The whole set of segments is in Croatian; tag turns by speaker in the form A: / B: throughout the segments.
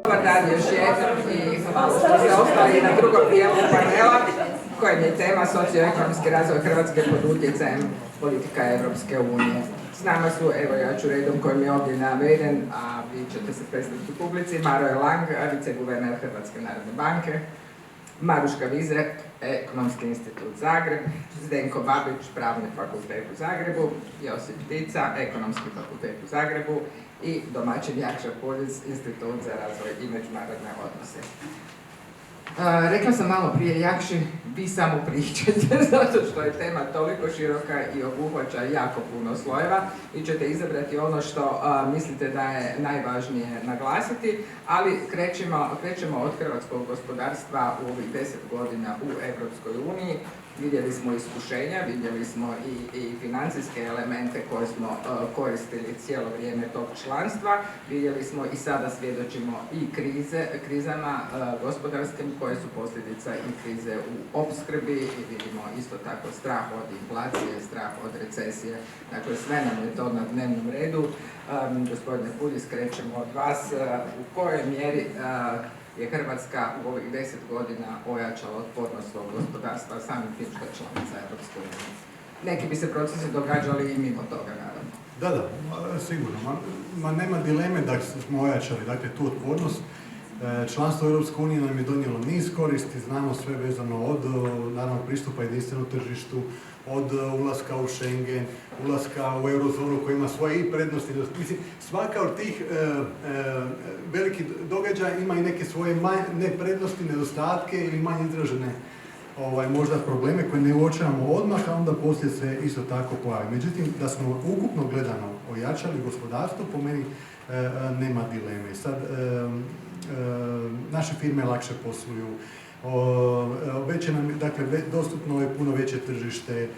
A: Dobar dan još jednom i hvala što ste ostali na drugom dijelu panela kojem je tema socioekonomski razvoj Hrvatske pod utjecajem politika Europske unije. S nama su, evo ja ću redom kojim je ovdje naveden, a vi ćete se predstaviti publici, Maroje Lang, viceguverner Hrvatske narodne banke, Maruška Vizek, Ekonomski institut Zagreb, Zdenko Babić, Pravni fakultet u Zagrebu, Josip Tica, Ekonomski fakultet u Zagrebu i domaćin Jakša Puljiz, Institut za razvoj i međunarodne odnose. Rekla sam malo prije Jakši, vi samo pričate, zato što je tema toliko široka i obuhvaća jako puno slojeva i ćete izabrati ono što mislite da je najvažnije naglasiti, ali krećemo od hrvatskog gospodarstva u ovih 10 godina u Europskoj uniji. Vidjeli smo iskušenja, vidjeli smo i financijske elemente koje smo koristili cijelo vrijeme tog članstva. Vidjeli smo i sada svjedočimo i krizama gospodarskim koje su posljedica i krize u opskrbi i vidimo isto tako strah od inflacije, strah od recesije. Dakle, sve nam je to na dnevnom redu. Gospodine Puljiz, krećemo od vas. U kojoj mjeri je Hrvatska u ovih 10 godina ojačala otpornost svog gospodarstva samim tim što je članica Europske unije? Neki bi se procesi događali i mimo toga, naravno.
B: Da, sigurno. Nema dileme da smo ojačali tu otpornost. Članstvo Europske unije nam je donijelo niz koristi, znamo sve vezano od naravno pristupa jedinstvenom tržištu, od ulaska u Schengen, ulaska u eurozonu koja ima svoje i prednosti. Mislim, svaka od tih velikih događaja ima i neke svoje prednosti, nedostatke ili manje izražene možda probleme koje ne uočavamo odmah, a onda poslije se isto tako pojavi. Međutim, da smo ukupno gledano ojačali gospodarstvo, po meni nema dileme. Sad, naše firme lakše posluju, već nam, dostupno je puno veće tržište,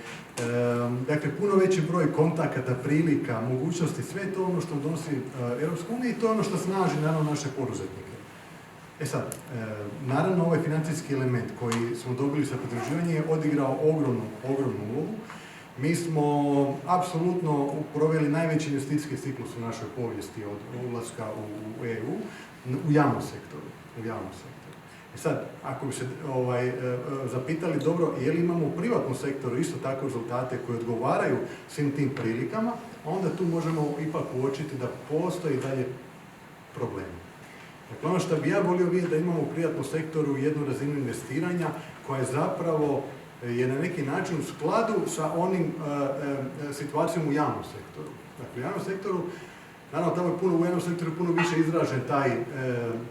B: puno veći broj kontakata, prilika, mogućnosti, sve to ono što donosi Europska unija i to je ono što snaži naravno naše poduzetnike. Sad, naravno ovaj financijski element koji smo dobili sa pridruživanjem je odigrao ogromnu ulogu. Mi smo apsolutno proveli najveći investicijski ciklus u našoj povijesti od ulaska u EU u javnom sektoru. Sad, ako bi se zapitali dobro, je li imamo u privatnom sektoru isto tako rezultate koji odgovaraju svim tim prilikama, onda tu možemo ipak uočiti da postoji dalje problemi. Dakle, ono što bi ja volio vidjeti da imamo u privatnom sektoru jednu razinu investiranja koja je zapravo na neki način u skladu sa onim situacijom u javnom sektoru. Dakle, u javnom sektoru, naravno, tamo je u jednom sektoru puno više izražen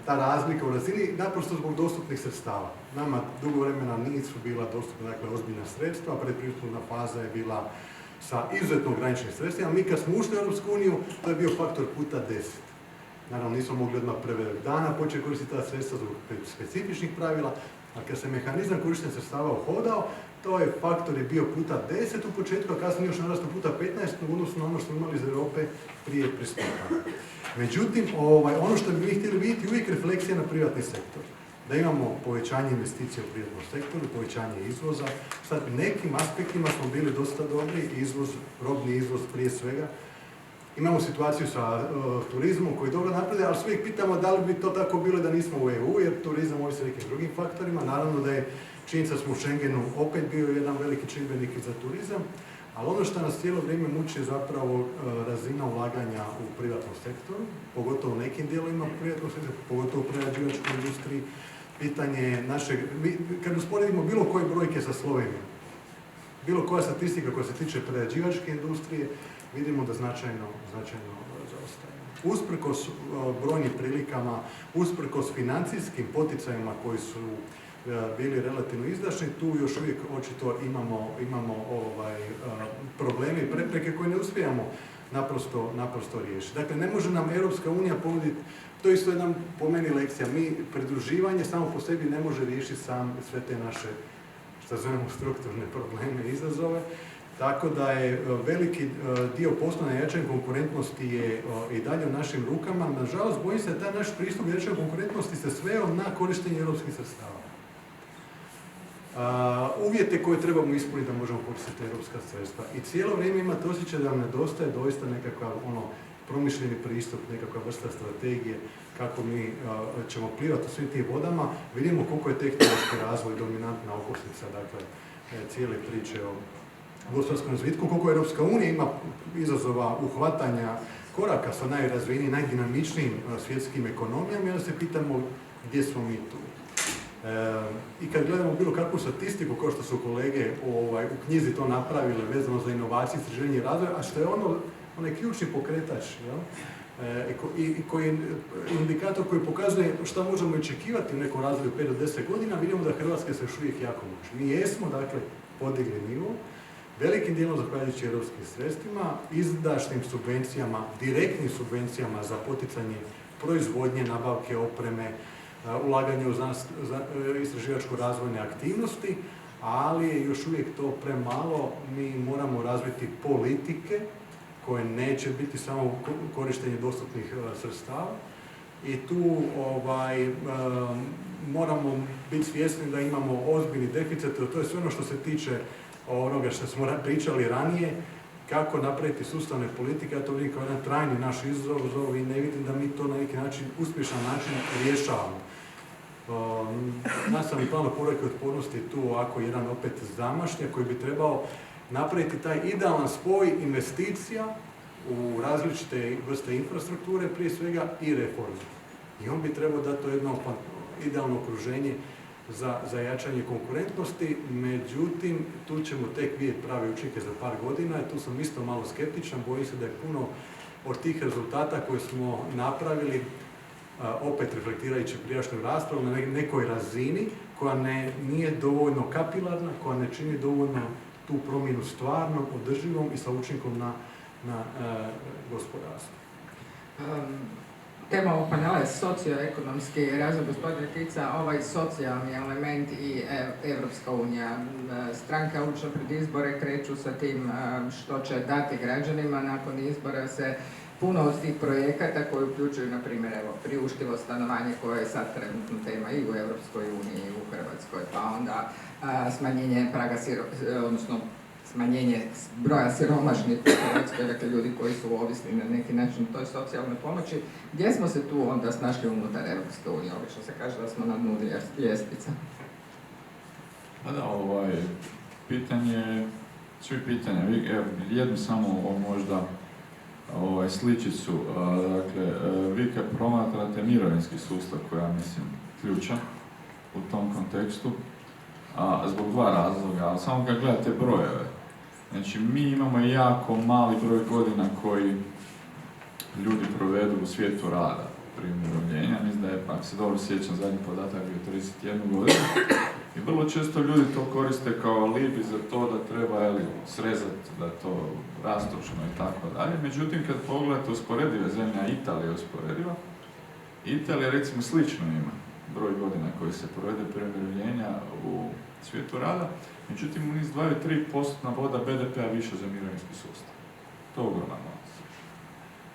B: ta razlika u razini, naprosto zbog dostupnih sredstava. Nama dugo vremena nisu bila dostupna ozbiljna sredstva, predpristupna faza je bila sa izuzetno ograničenim sredstvima. Mi kad smo ušli u Europsku uniju, to je bio faktor puta 10. Naravno, nismo mogli odmah prve dana početi koristiti ta sredstva zbog specifičnih pravila, a kad se mehanizam korištenja sredstava uhodao, to je faktor je bio puta 10 u početku, a kasnije još narastao puta 15 u odnosu na ono što smo imali iz Europe prije pristupanja. Međutim, ono što bi mi htjeli vidjeti uvijek refleksija na privatni sektor. Da imamo povećanje investicija u privatnom sektoru, povećanje izvoza. Sad, nekim aspektima smo bili dosta dobri, robni izvoz prije svega. Imamo situaciju sa turizmom koji dobro napreduje, ali se uvijek pitamo da li bi to tako bilo da nismo u EU, jer turizam ovisi nekim drugim faktorima. Naravno da je činjenica da smo u Schengenu opet bio jedan veliki čimbenik za turizam, ali ono što nas cijelo vrijeme muči je zapravo razina ulaganja u privatnom sektoru, pogotovo u nekim dijelovima privatnog sektora, pogotovo u prerađivačkoj industriji. Pitanje našeg, kad usporedimo bilo koje brojke sa Slovenijom, bilo koja statistika koja se tiče prerađivačke industrije, vidimo da značajno zaostajemo. Usprkos brojnim prilikama, usprkos financijskim poticajima koji su bili relativno izdašni, tu još uvijek očito imamo probleme i prepreke koje ne uspijemo naprosto riješiti. Dakle, ne može nam Europska unija ponuditi, to je isto jedna po meni lekcija, pridruživanje samo po sebi ne može riješiti sve te naše, što zovemo, strukturne probleme i izazove. Tako da je veliki dio posla na jačanju konkurentnosti je i dalje u našim rukama. Nažalost, bojim se da taj naš pristup jačanju konkurentnosti se sveo na korištenje europskih sredstava. Uvjete koje trebamo ispuniti da možemo koristiti europska sredstva. I cijelo vrijeme imate osjećaj da vam nedostaje doista nekakav promišljeni pristup, nekakva vrsta strategije kako mi ćemo plivati u svim tim vodama. Vidimo koliko je tehnološki razvoj dominantna okosnica, dakle, cijele priče o gospodarskom razvitku, koliko Europska unija ima izazova uhvatanja koraka sa najrazvijenijim, najdinamičnijim svjetskim ekonomijama i onda se pitamo gdje smo mi tu. I kad gledamo bilo kakvu statistiku, kao što su kolege u knjizi to napravile vezano za inovacije, istraživanje i razvoj, a što je onaj ključni pokretač, i koji je indikator koji pokazuje šta možemo očekivati u nekom razvoju 5 do 10 godina, vidimo da Hrvatska se još uvijek jako muči. Mi jesmo, dakle, podigli nivo, velikim dijelom zahvaljujući europskim sredstvima, izdašnim subvencijama, direktnim subvencijama za poticanje proizvodnje, nabavke, opreme, ulaganje u istraživačko-razvojne aktivnosti, ali je još uvijek to premalo. Mi moramo razviti politike koje neće biti samo korištenje dostupnih sredstava i tu moramo biti svjesni da imamo ozbiljni deficit, to je sve ono što se tiče onoga što smo pričali ranije, kako napraviti sustavne politike, ja to vidim kao jedan trajni naš izazov i ne vidim da mi to na neki način, uspješan način rješavamo. Nastavni plan oporavka i otpornosti tu ovako jedan opet zamašnjak koji bi trebao napraviti taj idealan spoj investicija u različite vrste infrastrukture, prije svega i reforme. I on bi trebao dati to jedno idealno okruženje za jačanje konkurentnosti, međutim, tu ćemo tek vidjeti prave učinke za par godina i tu sam isto malo skeptičan, bojim se da je puno od tih rezultata koje smo napravili, opet reflektirajući prijašnju raspravu, na nekoj razini koja nije dovoljno kapilarna, koja ne čini dovoljno tu promjenu stvarnom, održivom i sa učinkom na gospodarstvo.
A: Tema ovog panela je socioekonomski razvoj. Gospodine Tica, ovaj socijalni element i Evropska unija. Stranke obično pred izbore kreću sa tim što će dati građanima. Nakon izbora se puno od tih projekata koji uključuju, na primjer, priuštivo stanovanje koje je sad trenutno tema i u Europskoj uniji i u Hrvatskoj, pa onda smanjenje praga odnosno smanjenje broja siromašnih u Hrvatskoj, dakle ljudi koji su ovisni na neki način toj socijalnoj pomoći. Gdje smo se tu onda snašli unutar Europske unije? Obično se kaže da smo na dnu ljestvice.
C: Pa da, svi pitanja, jednu samo možda sličicu, dakle, vi kad promatrate mirovinski sustav koji ja mislim ključan u tom kontekstu, zbog dva razloga, ali samo kad gledate brojeve. Znači, mi imamo jako mali broj godina koji ljudi provedu u svijetu rada prije umirovljenja. Mislim da je, ako se dobro sjećam, zadnji podatak bio 31 godinu. I vrlo često ljudi to koriste kao alibi za to da treba srezati, da je to rastočno i tako dalje. Međutim, kad pogledate usporedive zemlje, a Italija je usporediva, Italija recimo slično ima broj godina koji se provede prije umirovljenja u svijetu rada, međutim oni izdvajaju 3% boda BDP-a više za mirovinski sustav. To je ogroman novac.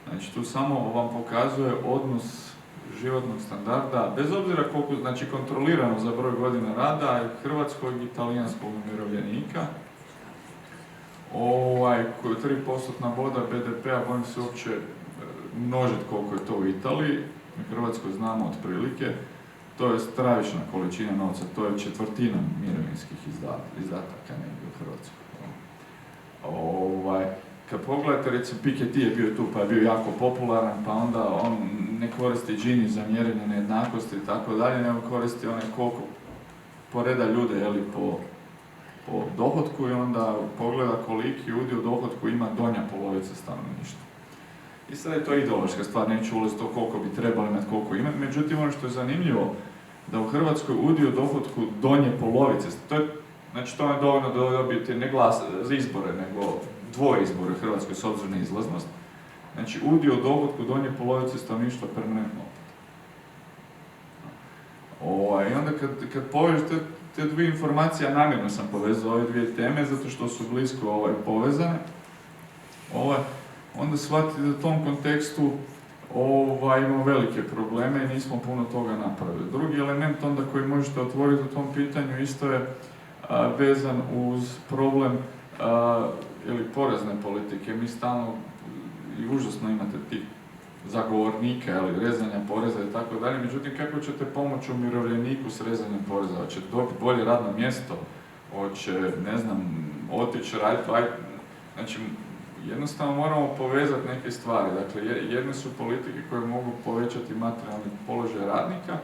C: Znači tu samo vam pokazuje odnos životnog standarda, bez obzira koliko, znači kontrolirano za broj godina rada hrvatskog i italijanskog umirovljenika, koji je 3% boda BDP-a, bojim se uopće množiti koliko je to u Italiji, u Hrvatskoj znamo otprilike, to je stravična količina novca, to je 1/4 mirovinskih izdataka negdje u Hrvatskoj. Kad pogledate, recimo Piketty je bio tu pa je bio jako popularan, pa onda on ne koristi Gini za mjerenje nejednakosti i tako dalje, nego koristi onaj koliko poreda ljude po dohotku i onda pogleda koliki udio u dohotku ima donja polovica stanovništva. I sad je to ideološka stvar, neću ulaziti to koliko bi trebali imati, koliko imati. Međutim, ono što je zanimljivo, da u Hrvatskoj udio dohotku donje polovice, znači to je dovoljno da dobijete ne glas za izbore, nego dvoje izbore u Hrvatskoj s obzirom na izlaznost. Znači, udio dohotku donje polovice stanovništva permanentno opet. I onda kad povežete te dvije informacije, ja namjerno sam povezao ove dvije teme, zato što su blisko povezane, onda shvatite da u tom kontekstu imamo velike probleme i nismo puno toga napravili. Drugi element onda koji možete otvoriti u tom pitanju isto je vezan uz problem porezne politike. Mi stalno i užasno imate tih zagovornika, ali rezanja poreza i tako dalje, međutim kako ćete pomoći umirovljeniku s rezanjem poreza? Hoće dobiti bolje radno mjesto, hoće, ne znam, otići raditi, znači jednostavno moramo povezati neke stvari. Dakle, jedne su politike koje mogu povećati materijalni položaj radnika,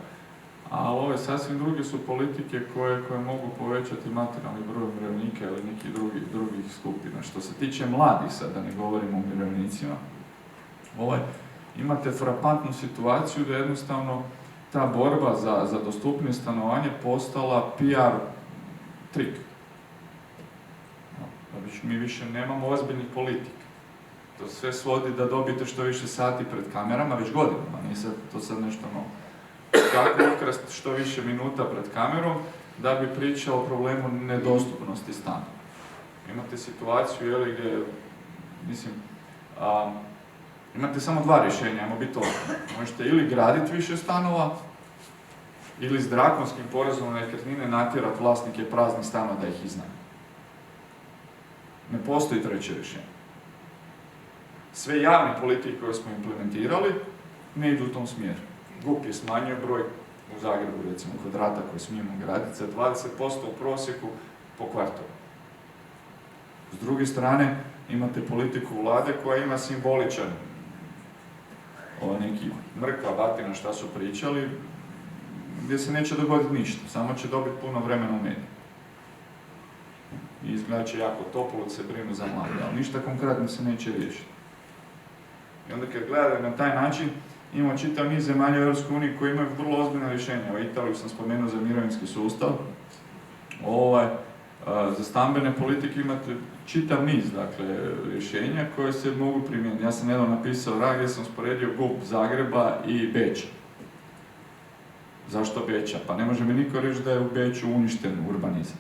C: a ove sasvim druge su politike koje mogu povećati materijalni broj umirovljenika ili nekih drugih skupina. Što se tiče mladih, sad da ne govorimo o umirovljenicima, imate frapantnu situaciju da jednostavno ta borba za dostupnije stanovanje postala PR trik. Mi više nemamo ozbiljnih politika. To sve svodi da dobijete što više sati pred kamerama, već godinama, nije to sad nešto novo. Kako ukrasti što više minuta pred kamerom da bi pričao o problemu nedostupnosti stana. Imate situaciju gdje, mislim, imate samo dva rješenja, ajmo biti ovdje. Možete ili graditi više stanova, ili s drakonskim porezom na nekretnine natjerati vlasnike praznih stanova da ih iznajme. Ne postoji treće rješenje. Sve javne politike koje smo implementirali ne idu u tom smjeru. GUP je smanjio broj u Zagrebu, recimo, kvadrata koje smijemo graditi za 20% u prosjeku po kvartalu. S druge strane, imate politiku vlade koja ima simboličan neki mrkva batina šta su pričali, gdje se neće dogoditi ništa, samo će dobiti puno vremena u mediju. I izgleda će jako toplo, se brinu za mlade, ali ništa konkretno se neće riješiti. I onda kad gledate na taj način, imamo čitav niz zemalja u EU koji imaju vrlo ozbiljna rješenja. U Italiju sam spomenuo za mirovinski sustav. Za stambene politike imate čitav niz rješenja koje se mogu primijeniti. Ja sam jednom napisao rad gdje sam usporedio GUP Zagreba i Beča. Zašto Beča? Pa ne može mi niko reći da je u Beču uništen urbanizam.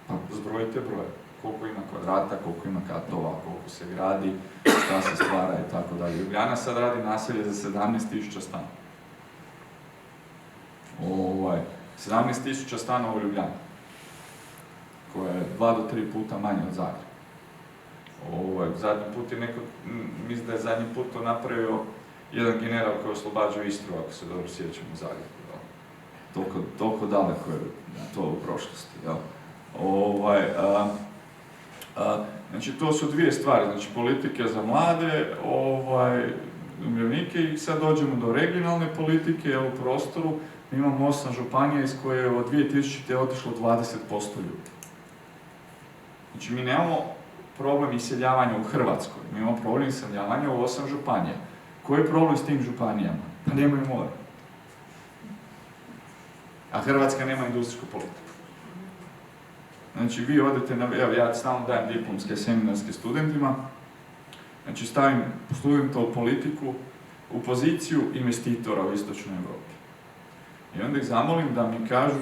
C: Pa zbrojite broje. Koliko ima kvadrata, koliko ima katova, koliko se gradi, šta se stvara i tako dalje. Ljubljana sad radi naselje za 17.000 stanova. 17.000 stanova u Ljubljani, koja je 2 do 3 puta manje od Zagreba. Zadnji put je neko, mislim da je zadnji put to napravio jedan general koji oslobađao Istru, ako se dobro sjećam, u Zagrebu. Toliko daleko je to u prošlosti. Znači, to su dvije stvari, znači politike za mlade, umirovljenike i sad dođemo do regionalne politike u prostoru. Mi imamo 8 županija iz koje je od 2000. otišlo 20% ljudi. Znači, mi nemamo problem iseljavanja u Hrvatskoj, mi imamo problem iseljavanja u 8 županija. Koji je problem s tim županijama? Pa nemaju more. A Hrvatska nema industrijsku politiku. Znači, vi odete ja stalno dajem diplomske seminarske studentima, znači stavim studenta u politiku u poziciju investitora u Istočnoj Europi. I onda ih zamolim da mi kažu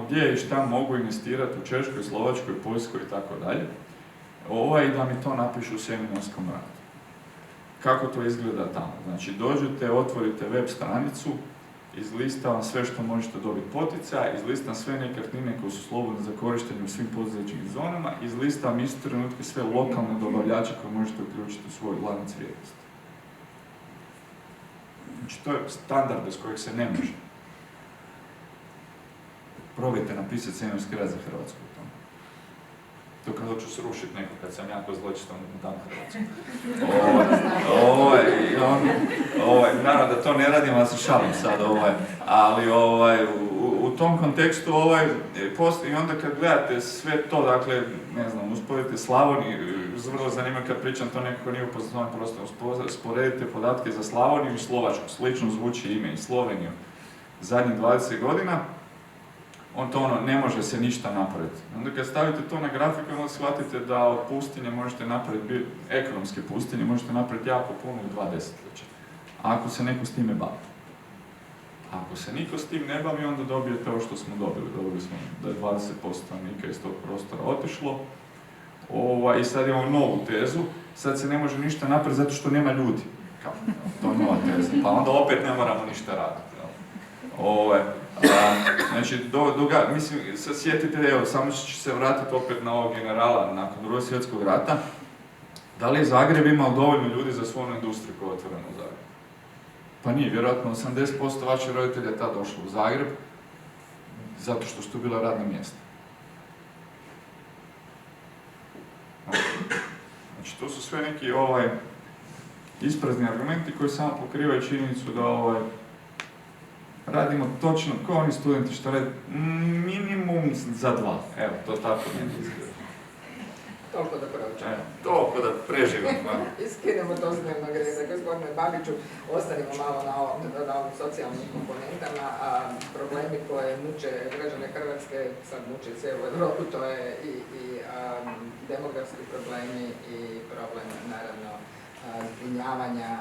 C: gdje i šta mogu investirati u Češkoj, Slovačkoj, Poljskoj i tako dalje, i da mi to napišu u seminarskom radu. Kako to izgleda tamo? Znači, dođete, otvorite web stranicu, izlistavam sve što možete dobiti poticaja, izlistavam sve nekretnine koje su slobodne za korištenje u svim poduzetničkim zonama, izlistavam isto trenutke sve lokalne dobavljače koje možete uključiti u svoj lanac vrijednosti. Znači, to je standard bez kojeg se ne može. Probajte napisati seminarski rad za Hrvatsku u tom. To kad hoću srušiti neko, kad sam jako zločestan dan Hrvatsku. Naravno da to ne radim, ali se šalim sad, ali u tom kontekstu i onda kad gledate sve to, dakle, ne znam, usporedite Slavoniju, vrlo zanimljivo kad pričam to nekako nije upoznat prostor, usporedite podatke za Slavoniju i Slovačku, slično zvuči ime i Sloveniju zadnjih 20 godina, ne može se ništa napraviti. Onda kad stavite to na grafiku, onda shvatite da od pustinje možete napraviti, ekonomske pustinje, možete napraviti jako puno u 2 desetljeća. Ako se neko s time bavi. Ako se niko s tim ne bavi, onda dobijete ovo što smo dobili. Dobili smo da je 20% stanovnika iz tog prostora otišlo. I sad imamo novu tezu, sad se ne može ništa napraviti zato što nema ljudi. To je nova teza. Pa onda opet ne moramo ništa raditi. Znači, mislim, sjetite, samo ću se vratiti opet na ovog generala nakon Drugog svjetskog rata. Da li je Zagreb imao dovoljno ljudi za svoju industriju koja je otvorena u Zagrebu? Pa nije, vjerojatno 80% vaših roditelja je tad došlo u Zagreb zato što su tu bila radna mjesta. Znači, to su sve neki isprazni argumenti koji samo pokrivaju činjenicu da radimo točno, kao oni studenti što radi, minimum za 2. Evo, to tako ne izgleda.
A: Toliko da prođemo.
C: Toliko da preživimo.
A: Iskinemo to s dnevnog reda. Gospodine Babiću, ostanimo malo na ovim socijalnim komponentama, a problemi koje muče građane Hrvatske, sad muče cijelu Europu, to je i demografski problemi i problem, naravno, zbrinjavanja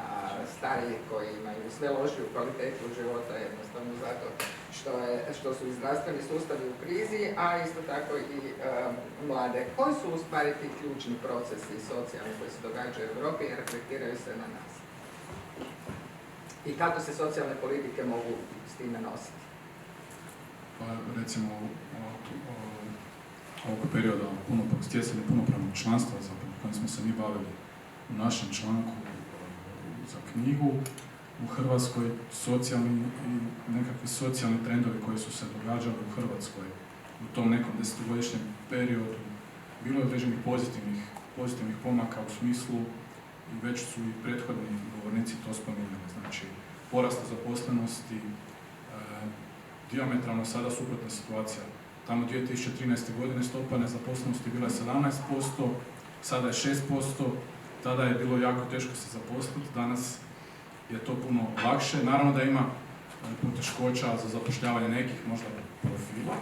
A: starijih koji imaju sve lošiju kvalitetu života, jednostavno zato što su i zdravstveni sustavi u krizi, a isto tako i mlade. Koji su u stvari ti ključni procesi socijalni koji se događaju u Europi i reflektiraju se na nas? I kako se socijalne politike mogu s time nositi?
D: Pa recimo ovog perioda stjecanja punopravnog članstva kojim smo se mi bavili u našem članku za knjigu, u Hrvatskoj nekakvi socijalni trendovi koji su se događali u Hrvatskoj u tom nekom 10-godišnjem periodu, bilo je određenih pozitivnih pomaka u smislu, i već su i prethodni govornici to spominjali, znači porasta zaposlenosti, dijametralno sada suprotna situacija. Tamo 2013. godine stopa nezaposlenosti bila je 17%, sada je 6%, tada je bilo jako teško se zaposliti, danas je to puno lakše. Naravno da ima poteškoća za zapošljavanje nekih možda profila.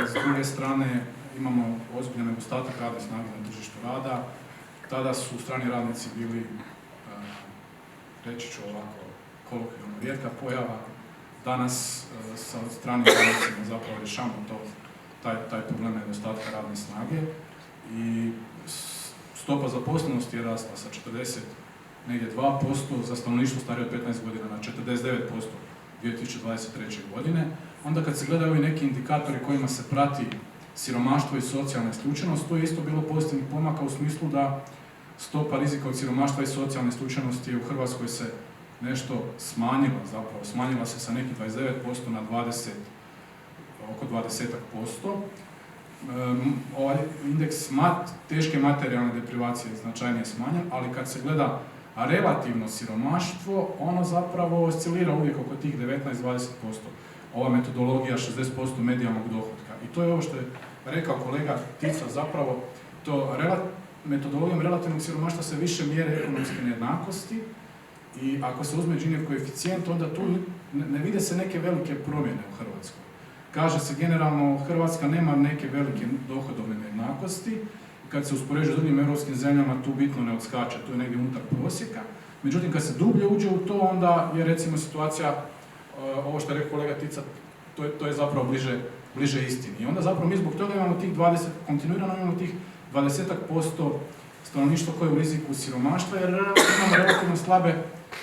D: S druge strane imamo ozbiljan nedostatak radne snage na tržištu rada. Tada su strani radnici bili, reći ću ovako, kolokvijalno rijetka pojava. Danas sa stranim radnicima zapravo rješavamo taj problem nedostatka radne snage i stopa zaposlenosti je rasla sa 42% za stanovništvo starije od 15 godina na 49% 2023. godine. Onda kad se gledaju ovi neki indikatori kojima se prati siromaštvo i socijalna isključenost, to je isto bilo pozitivnih pomaka u smislu da stopa rizika od siromaštva i socijalne isključenosti u Hrvatskoj se nešto smanjila, zapravo smanjila se sa nekih 29% na oko 20%. Ovaj indeks teške materijalne deprivacije značajnije smanjen, ali kad se gleda relativno siromaštvo, ono zapravo oscilira uvijek oko tih 19-20%. Ova metodologija 60% medijalnog dohotka. I to je ovo što je rekao kolega Tica, zapravo metodologijom relativnog siromaštva se više mjere ekonomske nejednakosti i ako se uzme Ginijev koeficijent, onda tu ne vide se neke velike promjene u Hrvatskoj. Kaže se generalno, Hrvatska nema neke velike dohodovne nejednakosti. Kad se uspoređuje s drugim europskim zemljama, tu bitno ne odskače, tu je negdje unutar prosjeka. Međutim, kad se dublje uđe u to, onda je recimo situacija, ovo što je rekao kolega Tica, to je zapravo bliže istini. I onda zapravo mi zbog toga imamo tih kontinuirano imamo tih 20% stanovništva koje je u riziku siromaštva, jer imamo relativno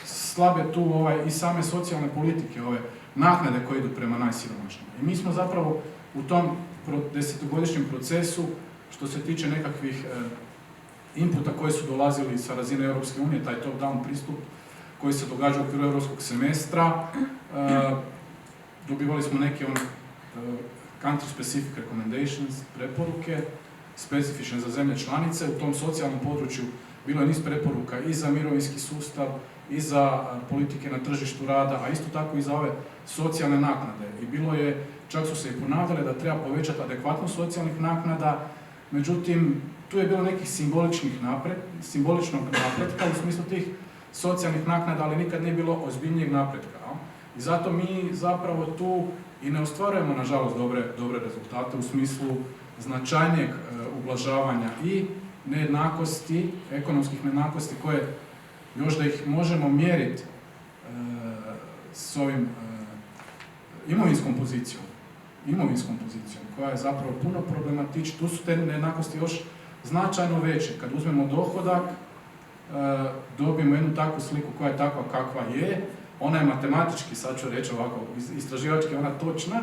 D: slabe tu i same socijalne politike, ove naknade koje idu prema najsiromašnijima. I mi smo zapravo u tom 10-godišnjem procesu, što se tiče nekakvih inputa koji su dolazili sa razine Europske unije, taj top-down pristup koji se događa u okviru europskog semestra, dobivali smo neke country-specific recommendations, preporuke, specifične za zemlje članice. U tom socijalnom području bilo je niz preporuka i za mirovinski sustav, i za politike na tržištu rada, a isto tako i za ove socijalne naknade. I bilo je, čak su se i ponavljale da treba povećati adekvatnost socijalnih naknada, međutim, tu je bilo nekih simboličnog napretka u smislu tih socijalnih naknada, ali nikad nije bilo ozbiljnijeg napretka. I zato mi zapravo tu i ne ostvarujemo, nažalost, dobre rezultate u smislu značajnijeg ublažavanja i nejednakosti, ekonomskih nejednakosti koje još da ih možemo mjeriti s ovim imovinskom pozicijom, koja je zapravo puno problematična. Tu su te nejednakosti još značajno veće. Kad uzmemo dohodak, dobijemo jednu takvu sliku koja je takva kakva je. Ona je matematički, sad ću reći ovako, istraživački ona točna,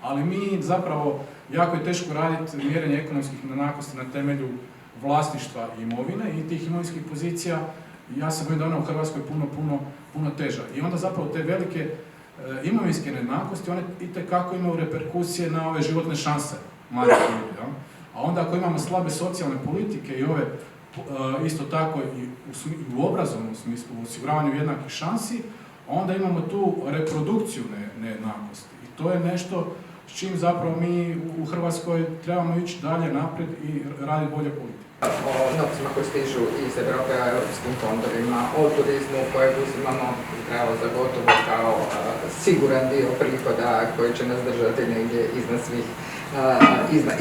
D: ali mi zapravo jako je teško raditi mjerenje ekonomskih nejednakosti na temelju vlasništva imovine i tih imovinskih pozicija, ja se bojim da ona u Hrvatskoj puno teža. I onda zapravo te velike imovinske nejednakosti, one itekako imaju reperkusije na ove životne šanse mladih ljudi. Ja? A onda ako imamo slabe socijalne politike i ove isto tako i u obrazovnom smislu, u osiguravanju jednakih šansi, onda imamo tu reprodukciju nejednakosti. I to je nešto s čim zapravo mi u Hrvatskoj trebamo ići dalje naprijed i raditi bolje politike.
A: O novcima koji stižu iz Europe o europskim fondovima, o turizmu kojeg uzimamo zdravo za gotovo kao siguran dio prihoda koji će nas držati negdje iznad svih,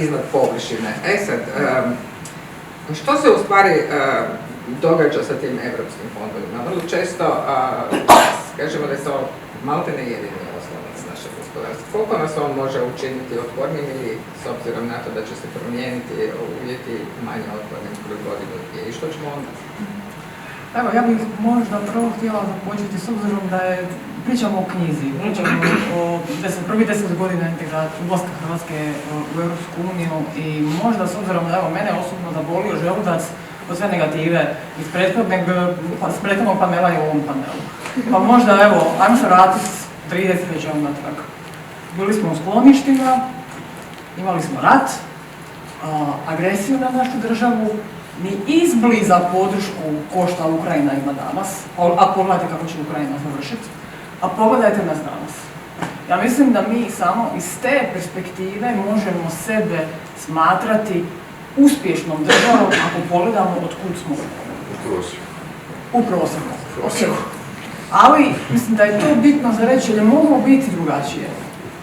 A: iznad površine. Sad, što se u stvari događa sa tim europskim fondovima? Vrlo često kažemo da je to maltene jedini oslonac našeg gospodarstva. Koliko nas on može učiniti otpornim ili s obzirom na to da će se promijeniti uvjeti manje otpornim kroz godinu i što ćemo onda?
E: Evo, ja bih možda prvo htjela započeti s obzirom da je pričamo o knjizi, pričamo o prvih 10 godina ulaska Hrvatske u Europsku uniju i možda s obzirom da evo mene osobno zabolio želudac od sve negative iz prethodnog panela i u ovom panelu. Pa možda evo, ajmo se vratiti 30 već natrag. Bili smo u skloništima, imali smo rat, agresiju na našu državu, ni izbliza podršku ko šta Ukrajina ima danas, a pogledajte kako će Ukrajina završiti, a pogledajte nas danas. Ja mislim da mi samo iz te perspektive možemo sebe smatrati uspješnom državom ako pogledamo od kud smo. U prosjeku. Ali mislim da je to bitno za reći, jer je moglo biti drugačije.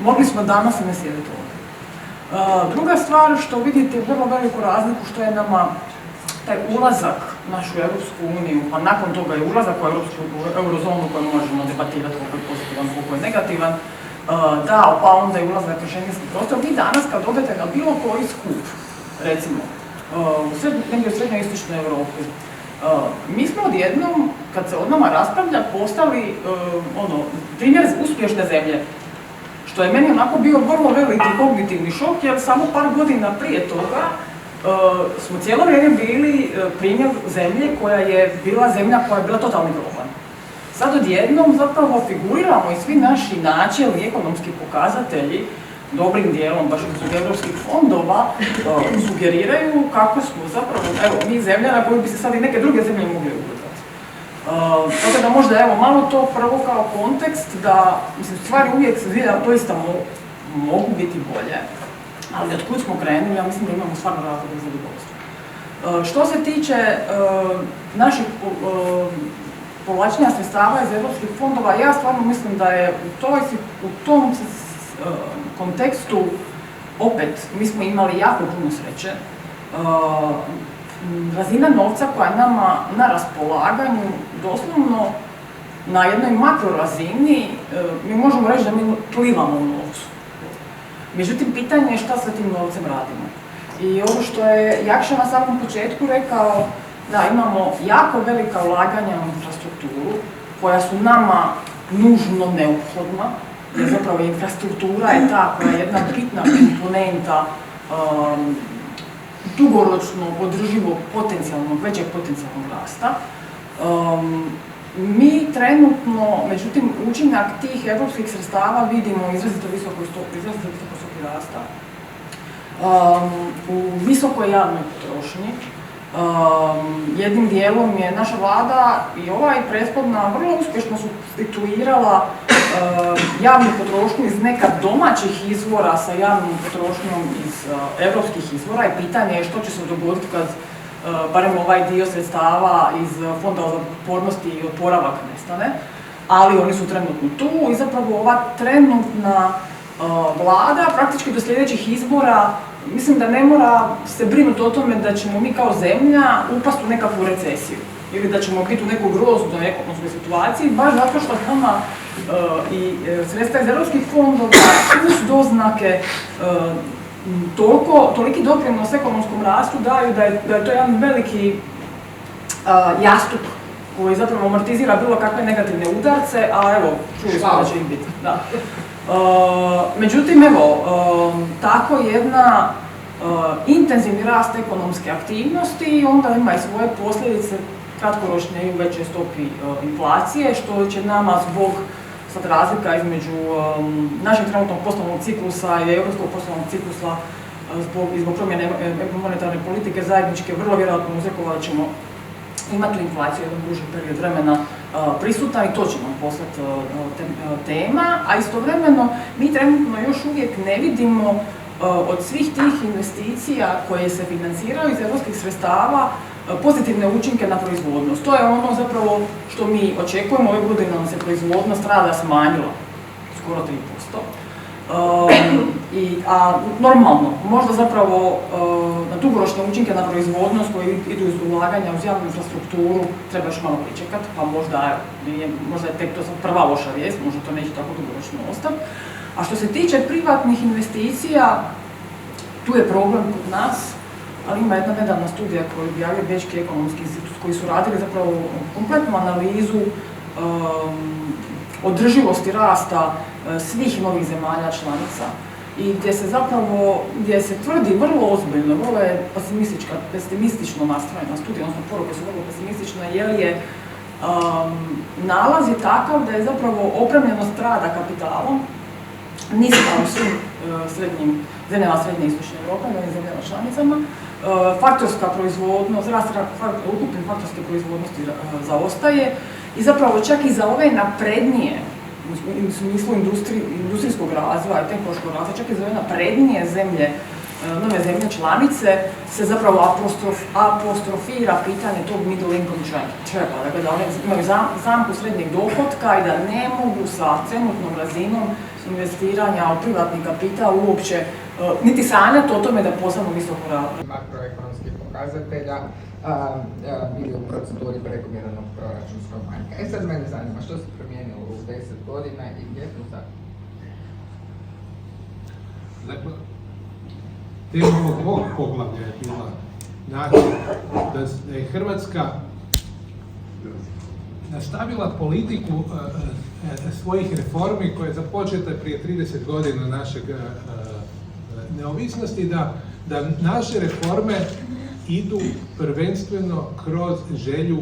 E: Mogli smo danas ne sjediti ovdje. Druga stvar što vidite vrlo veliku razliku što je nama taj ulazak naš u Europsku uniju, pa nakon toga je ulazak u eurozonu koju možemo debatirati koliko je pozitivan, koliko je negativan, dao, pa onda je ulazak u šengenski prostor. Vi danas kad odete na bilo koji skup, recimo, negdje u srednjoistočnoj Europi, mi smo odjednom, kad se o nama raspravlja, postali primjer uspješne zemlje. Što je meni onako bio vrlo veliki kognitivni šok, jer samo par godina prije toga smo cijelo vrijeme bili primjer zemlje koja je bila zemlja koja je bila totalni problem. Sad odjednom zapravo figuriramo i svi naši načelni ekonomski pokazatelji, dobrim dijelom, baš iz europskih fondova, sugeriraju kako smo zapravo, evo, mi zemlja na koju bi se sad i neke druge zemlje mogli ugledati. Tako da možda, evo, malo to prvo kao kontekst da, mislim, stvari uvijek se zbilja doista mogu biti bolje, ali od kud smo krenuli, ja mislim da imamo stvarno razloga za zadovoljstvo. Što se tiče naših povlačenja sredstava iz europskih fondova, ja stvarno mislim da je u tom kontekstu, opet, mi smo imali jako puno sreće. Razina novca koja je nama na raspolaganju, doslovno na jednoj makrorazini, mi možemo reći da mi plivamo u novcu. Međutim, pitanje je šta sa tim novcem radimo. I ovo što je Jakša na samom početku rekao, da imamo jako velika ulaganja u infrastrukturu, koja su nama nužno neophodna, jer zapravo infrastruktura je ta koja je jedna bitna komponenta dugoročno održivog većeg potencijalnog rasta. Mi trenutno, međutim, učinak tih europskih sredstava vidimo izrazito visokoj stopi rasta, u visokoj javnoj potrošnji. Jednim dijelom je naša vlada i ova i prethodna vrlo uspješno supstituirala javnu potrošnju iz nekad domaćih izvora sa javnom potrošnjom iz europskih izvora i pitanje je što će se dogoditi kad barem ovaj dio sredstava iz Fonda za otpornost i oporavak nestane, ali oni su trenutno tu i zapravo ova trenutna vlada praktički do sljedećih izbora mislim da ne mora se brinuti o tome da ćemo mi kao zemlja upasti u nekakvu recesiju ili da ćemo biti u nekoj groznoj ekonomskoj situaciji, baš zato što nama i sredstva iz europskih fondova uz doznake toliki doprinos ekonomskom rastu daju da je to jedan veliki jastup koji zapravo amortizira bilo kakve negativne udarce, a evo, čuli smo da će ih biti. Da. Međutim, evo, tako jedna intenzivni rast ekonomske aktivnosti i onda ima i svoje posljedice kratkoročne i u većoj stopi inflacije, što će nama zbog sad razlika između našeg trenutnog poslovnog ciklusa i europskog poslovnog ciklusa zbog promjene monetarne politike zajedničke vrlo vjerojatno uzrokovati ćemo imati inflaciju jedan duži period vremena prisutna i to će nam postati tema, a istovremeno mi trenutno još uvijek ne vidimo od svih tih investicija koje se financiraju iz europskih sredstava pozitivne učinke na proizvodnost. To je ono zapravo što mi očekujemo. Ove godine nam se proizvodnost rada smanjila skoro 3%. A normalno, možda zapravo na dugoročne učinke na proizvodnost koji idu iz ulaganja uz javnu infrastrukturu treba još malo pričekati, pa možda je tek to sad prva loša vijest, možda to neće tako dugoročno ostati. A što se tiče privatnih investicija, tu je problem kod nas, ali ima jedna nedavna studija koju objavio Bečki ekonomski institut koji su radili zapravo kompletnu analizu održivosti rasta svih novih zemalja članica i gdje se tvrdi vrlo ozbiljno, vrlo je pesimistično nastrojena studija, odnosno poruke su vrlo pesimistične, jer je nalaz je takav da je zapravo opremljenost rada kapitalom niska u svim zemljama srednje i istočne Europe, novim zemljama članicama, faktorska proizvodnost, rast ukupne faktorske proizvodnosti zaostaje i zapravo čak i za ove naprednije, u smislu industrijskog razvoja i tehnološkog razvoja, čak i za ove naprednije zemlje, nove zemlje članice, se zapravo apostrofira pitanje tog middle income trapa, dakle da one imaju zamku srednjeg dohotka i da ne mogu sa trenutnom razinom investiranja u privatni kapital uopće niti sanjati o tome da postanu visoko rade.
A: Makroekonomskih pokazatelja bili u proceduri prekomjernog proračunskog manjka. Sad mene zanima što se promijenilo u 10 godina i gdje smo sad?
F: Dakle, tema ovog poglavlja je bila način da je Hrvatska nastavila politiku svojih reformi koje je započeta prije 30 godina našeg neovisnosti, da naše reforme idu prvenstveno kroz želju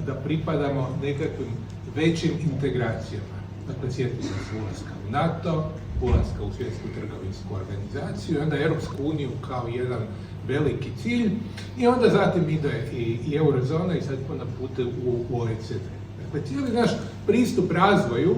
F: da pripadamo nekakvim većim integracijama. Dakle, sjetimo se ulaska u NATO, ulaska u Svjetsku trgovinsku organizaciju, i onda Europsku uniju kao jedan veliki cilj, i onda zatim ide i eurozona i sad smo na putu u OECD. Dakle, cijeli naš pristup razvoju,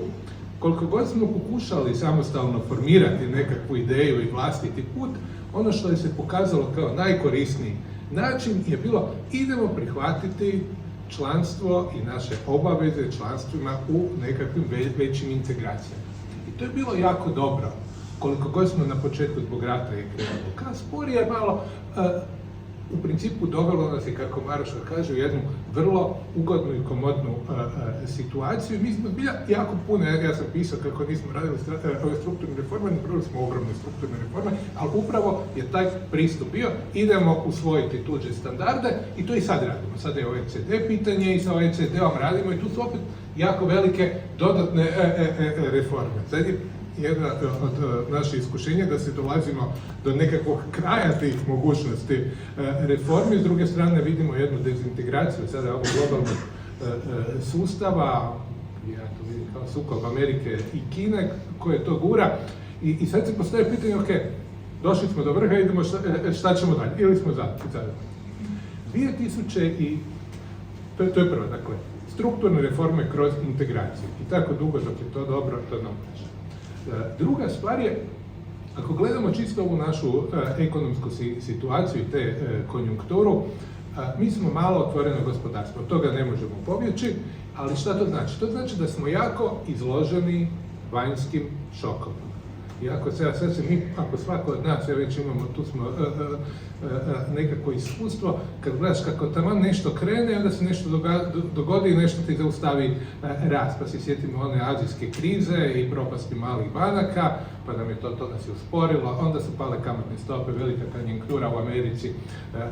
F: koliko god smo pokušali samostalno formirati nekakvu ideju i vlastiti put, ono što je se pokazalo kao najkorisniji način je bilo idemo prihvatiti članstvo i naše obaveze članstvima u nekakvim većim integracijama. I to je bilo jako dobro, koliko god smo na početku zbog rata i krenulo. Kad sporije malo, u principu dovelo nas je, kako Maroša kaže, u jednu vrlo ugodnu i komodnu situaciju. Mi smo bili jako puno, ja sam pisao kako nismo radili ove strukturne reforme, napravili smo ogromne strukturne reforme, ali upravo je taj pristup bio, idemo usvojiti tuđe standarde i to i sad radimo. Sad je OECD pitanje i sa OECD-om radimo i tu su opet jako velike dodatne reforme. Sad je jedna od naših iskušenja da se dolazimo do nekakvog kraja tih mogućnosti reformi. S druge strane vidimo jednu dezintegraciju sada ovog globalnog sustava, ja to vidim kao sukob Amerike i Kine koje to gura i sad se postaje pitanje, ok, došli smo do vrha, idemo šta ćemo dalje, ili smo zadnji. 2000 to je prvo, dakle, strukturne reforme kroz integraciju i tako dugo dok je to dobro, to nam može. Druga stvar je, ako gledamo čisto ovu našu ekonomsku situaciju i te konjunkturu, mi smo malo otvoreno gospodarstvo, od toga ne možemo pobjeći, ali šta to znači? To znači da smo jako izloženi vanjskim šokovima. I ako svako od nas, ja već imamo, tu smo nekako iskustvo, kad gledaš kako tamo nešto krene, onda se nešto dogodi i nešto ti zaustavi rast. Pa se sjetimo one azijske krize i propasti malih banaka, pa nam je to nas je usporilo, onda su pale kamatne stope, velika konjunktura u Americi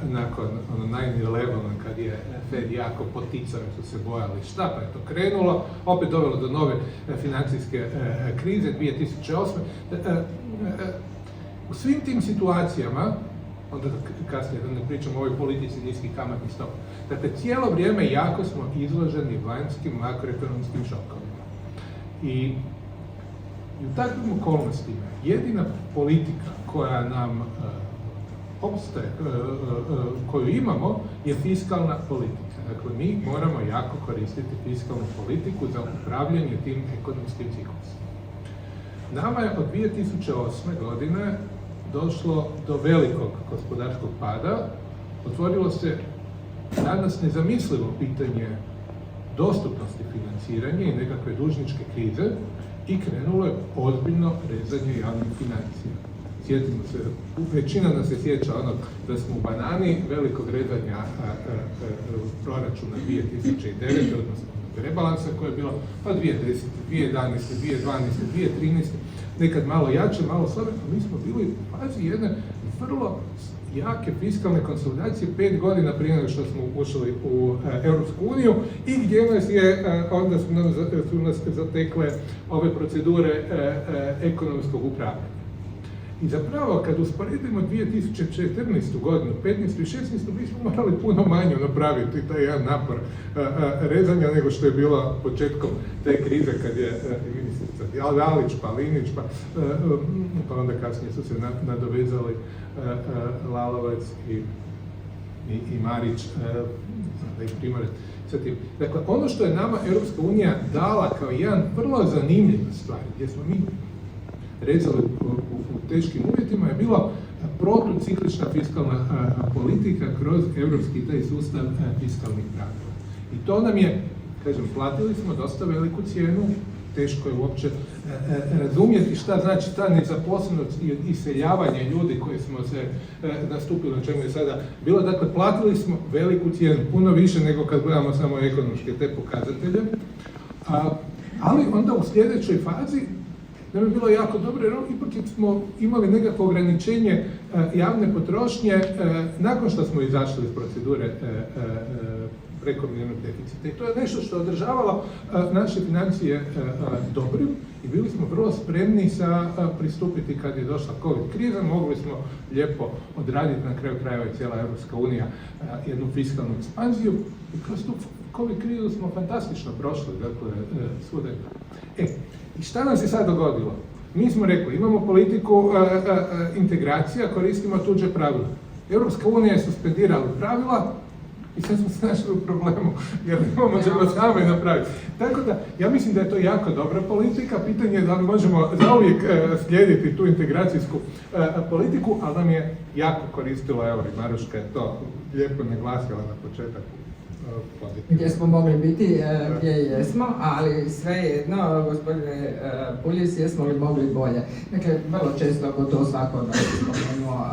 F: nakon 9/11 kad je Fed jako poticao, su se bojali šta, pa je to krenulo, opet dovelo do nove financijske krize 2008. U svim tim situacijama onda kasnije da ne pričamo o ovoj politici niskih kamatnih stopa. Dakle, cijelo vrijeme jako smo izloženi vanjskim makroekonomskim šokovima. I u takvim okolnostima jedina politika koja nam opstaje, koju imamo, je fiskalna politika. Dakle, mi moramo jako koristiti fiskalnu politiku za upravljanje tim ekonomskim ciklusom. Nama je od 2008. godine došlo do velikog gospodarskog pada, otvorilo se danas nezamislivo pitanje dostupnosti financiranja i nekakve dužničke krize i krenulo je ozbiljno rezanje javnih financija. Sjetimo se, većina nas se sjeća onog da smo u banani velikog rezanja proračuna 2009. odnosno rebalansa koje je bilo pa 2010, 2011, 2012, 2013, nekad malo jače, malo slabe, a mi smo bili u fazi jedne vrlo jake fiskalne konsolidacije 5 godina prije nego što smo ušli u Europsku uniju i gdje nas je, onda su nas zatekle ove procedure ekonomskog upravljanja. I zapravo, kad usporedimo 2014. godinu, 15. i 16. mi smo morali puno manje napraviti taj jedan napor rezanja nego što je bilo početkom te krize kad je ministrica Dalić, pa Linić, pa onda kasnije su se nadovezali Lalovac i Marić, da ih Primorac. Dakle, ono što je nama Europska unija dala kao jedan vrlo zanimljiv stvar, gdje smo mi rezali u teškim uvjetima, je bila protuciklična fiskalna politika kroz europski taj sustav fiskalnih pravila. I to nam je, kažem, platili smo dosta veliku cijenu, teško je uopće razumjeti šta znači ta nezaposlenost i iseljavanje ljudi koji smo se nastupili, na čemu je sada bilo. Dakle, platili smo veliku cijenu, puno više nego kad gledamo samo ekonomske te pokazatelje, ali onda u sljedećoj fazi nam je bilo jako dobro jer ipak smo imali nekakvo ograničenje javne potrošnje nakon što smo izašli iz procedure prekomjernog deficita. I to je nešto što je održavalo naše financije dobrim i bili smo vrlo spremni pristupiti kad je došla COVID kriza. Mogli smo lijepo odraditi na kraju krajeva i cijela Europska unija jednu fiskalnu ekspanziju i kroz tu COVID krizu smo fantastično prošli, dakle, svuda. I šta nam se sad dogodilo? Mi smo rekli, imamo politiku integracija, koristimo tuđe pravila. Europska unija je suspendirala pravila i sad smo se našli u problemu, jer možemo sami napraviti. Tako da, ja mislim da je to jako dobra politika, pitanje je da li možemo zauvijek slijediti tu integracijsku politiku, ali nam je jako koristilo, evo i Maruška je to lijepo naglasila na početak.
A: Gdje smo mogli biti, gdje jesmo, ali svejedno, gospodine Puljiz, jesmo li mogli bolje. Dakle, vrlo često, gotovo svako od nas spomenuo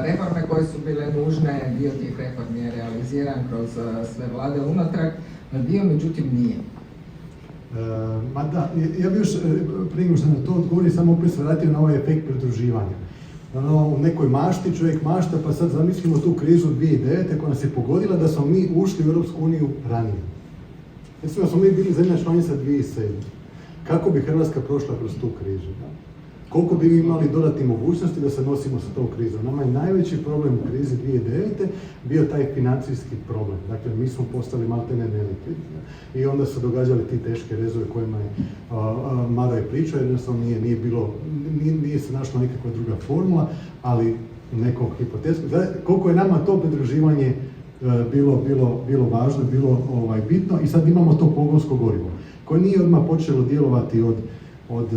A: reforme koje su bile nužne, dio tih reformi je realiziran kroz sve vlade unatrag, dio međutim nije.
B: Ma da, ja bih još prije nego što na to odgovori, samo opet se vratio na ovaj efekt pridruživanja. U nekoj mašti čovjek mašta, pa sad zamislimo tu krizu 2009. koja nas je pogodila da smo mi ušli u Europsku uniju ranije. Recimo da smo mi bili zemlja članica 2007. Kako bi Hrvatska prošla kroz tu krizu? Koliko bi imali dodatne mogućnosti da se nosimo sa tom krizom? Nama je najveći problem u krizi 2009. bio taj financijski problem. Dakle, mi smo postali maltene nelikvidni. I onda su događali ti teške rezove kojima je Maro je pričao, jednostavno nije se našla nekakva druga formula, ali u nekom hipotetskom. Koliko je nama to pridruživanje bilo važno, bilo bitno i sad imamo to pogonsko gorivo koje nije odmah počelo djelovati od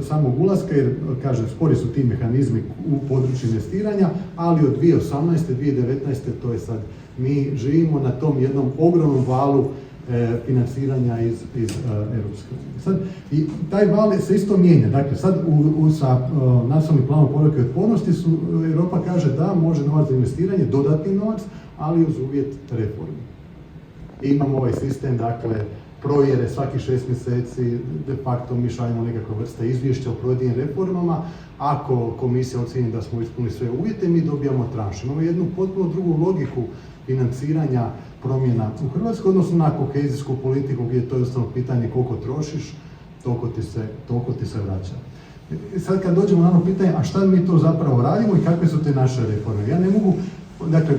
B: samog ulaska, jer, kažem, spori su ti mehanizmi u području investiranja, ali od 2018. 2019. to je sad. Mi živimo na tom jednom ogromnom valu financiranja iz Europske unije. Sad, i taj val se isto mijenja. Dakle, sad sa nacionalnim planom oporavka i otpornosti Europa kaže da može novac za investiranje, dodatni novac, ali uz uvjet reformi. I imamo ovaj sistem, dakle, provjere svaki 6 mjeseci, de facto mi šaljemo nekakva vrsta izvješća o pojedinim reformama. Ako komisija ocijeni da smo ispunili sve uvjete, mi dobijamo tranš. Imamo jednu potpuno drugu logiku financiranja promjena u Hrvatskoj, odnosno na kohezijsku politiku gdje je to jednostavno pitanje koliko trošiš, toliko ti se vraća. Sad kad dođemo na ono pitanje, a šta mi to zapravo radimo i kakve su te naše reforme? Ja ne mogu, dakle,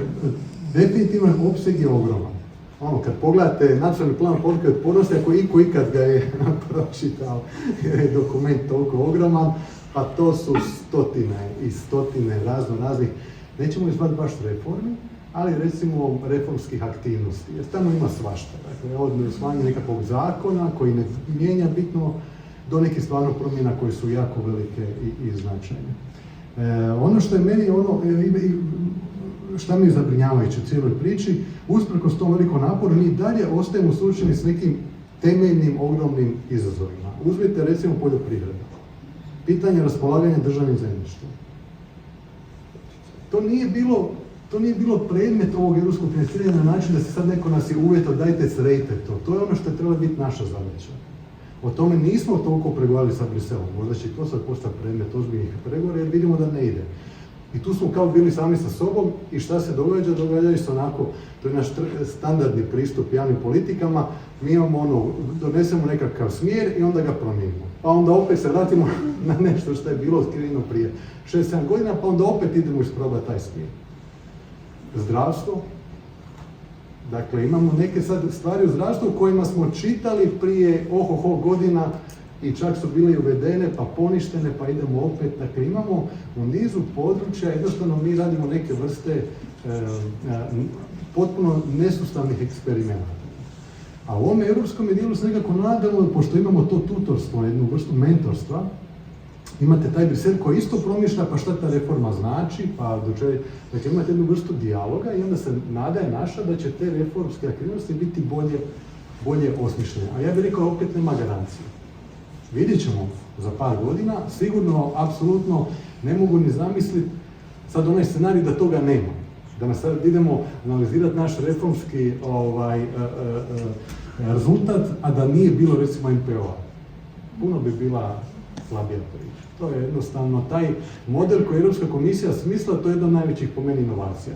B: definitivno opseg je ogroman. Ono, kad pogledate nacionalni plan oporavka i otpornosti, ako iko ikad ga je pročitao, jer je dokument toliko ogroman, pa to su stotine i stotine raznih, nećemo izvati baš reformi, ali recimo reformskih aktivnosti, jer tamo ima svašta. Dakle, od usvajanja nekakvog zakona koji ne mijenja bitno do nekih stvarno promjena koje su jako velike i značajne. Ono što je meni, šta mi je zabrinjavajuće u cijeloj priči, usprkos tom velikom naporu, mi dalje ostajemo suočeni s nekim temeljnim, ogromnim izazovima. Uzmite recimo poljoprivredu. Pitanje raspolaganja državnim zemljištem. To nije bilo predmet ovog europskog financiranja na način da se sad neko nas je uvjetao, dajte sredite to. To je ono što je trebalo biti naša zadaća. O tome nismo toliko pregovarali sa Briselom. Možda će to sad postati predmet ozbiljnih pregovora jer vidimo da ne ide. I tu smo kao bili sami sa sobom i šta se događa? Događaju se onako, to je naš standardni pristup javnim politikama, mi imamo donesemo nekakav smjer i onda ga promijenimo. Pa onda opet se vratimo na nešto što je bilo skriveno prije 6-7 godina, pa onda opet idemo isprobati taj smjer. Zdravstvo. Dakle, imamo neke sad stvari u zdravstvu u kojima smo čitali prije godina i čak su bile uvedene, pa poništene, pa idemo opet. Dakle, imamo u nizu područja, jednostavno mi radimo neke vrste potpuno nesustavnih eksperimenata. A u ovom europskom dijelu se nekako nadamo, pošto imamo to tutorstvo, jednu vrstu mentorstva, imate taj Brisel koji isto promišlja pa šta ta reforma znači, dakle imate jednu vrstu dijaloga i onda se nada je naša da će te reformske aktivnosti biti bolje osmišljene. A ja bih rekao, opet nema garancije. Vidjet ćemo za par godina, sigurno, apsolutno ne mogu ni zamisliti sad onaj scenarij da toga nema. Da nas sad idemo analizirati naš reformski rezultat, a da nije bilo recimo NPO-a. Puno bi bila slabija priča. To je jednostavno taj model koji je Europska komisija smisla, to je jedna od najvećih po meni inovacija.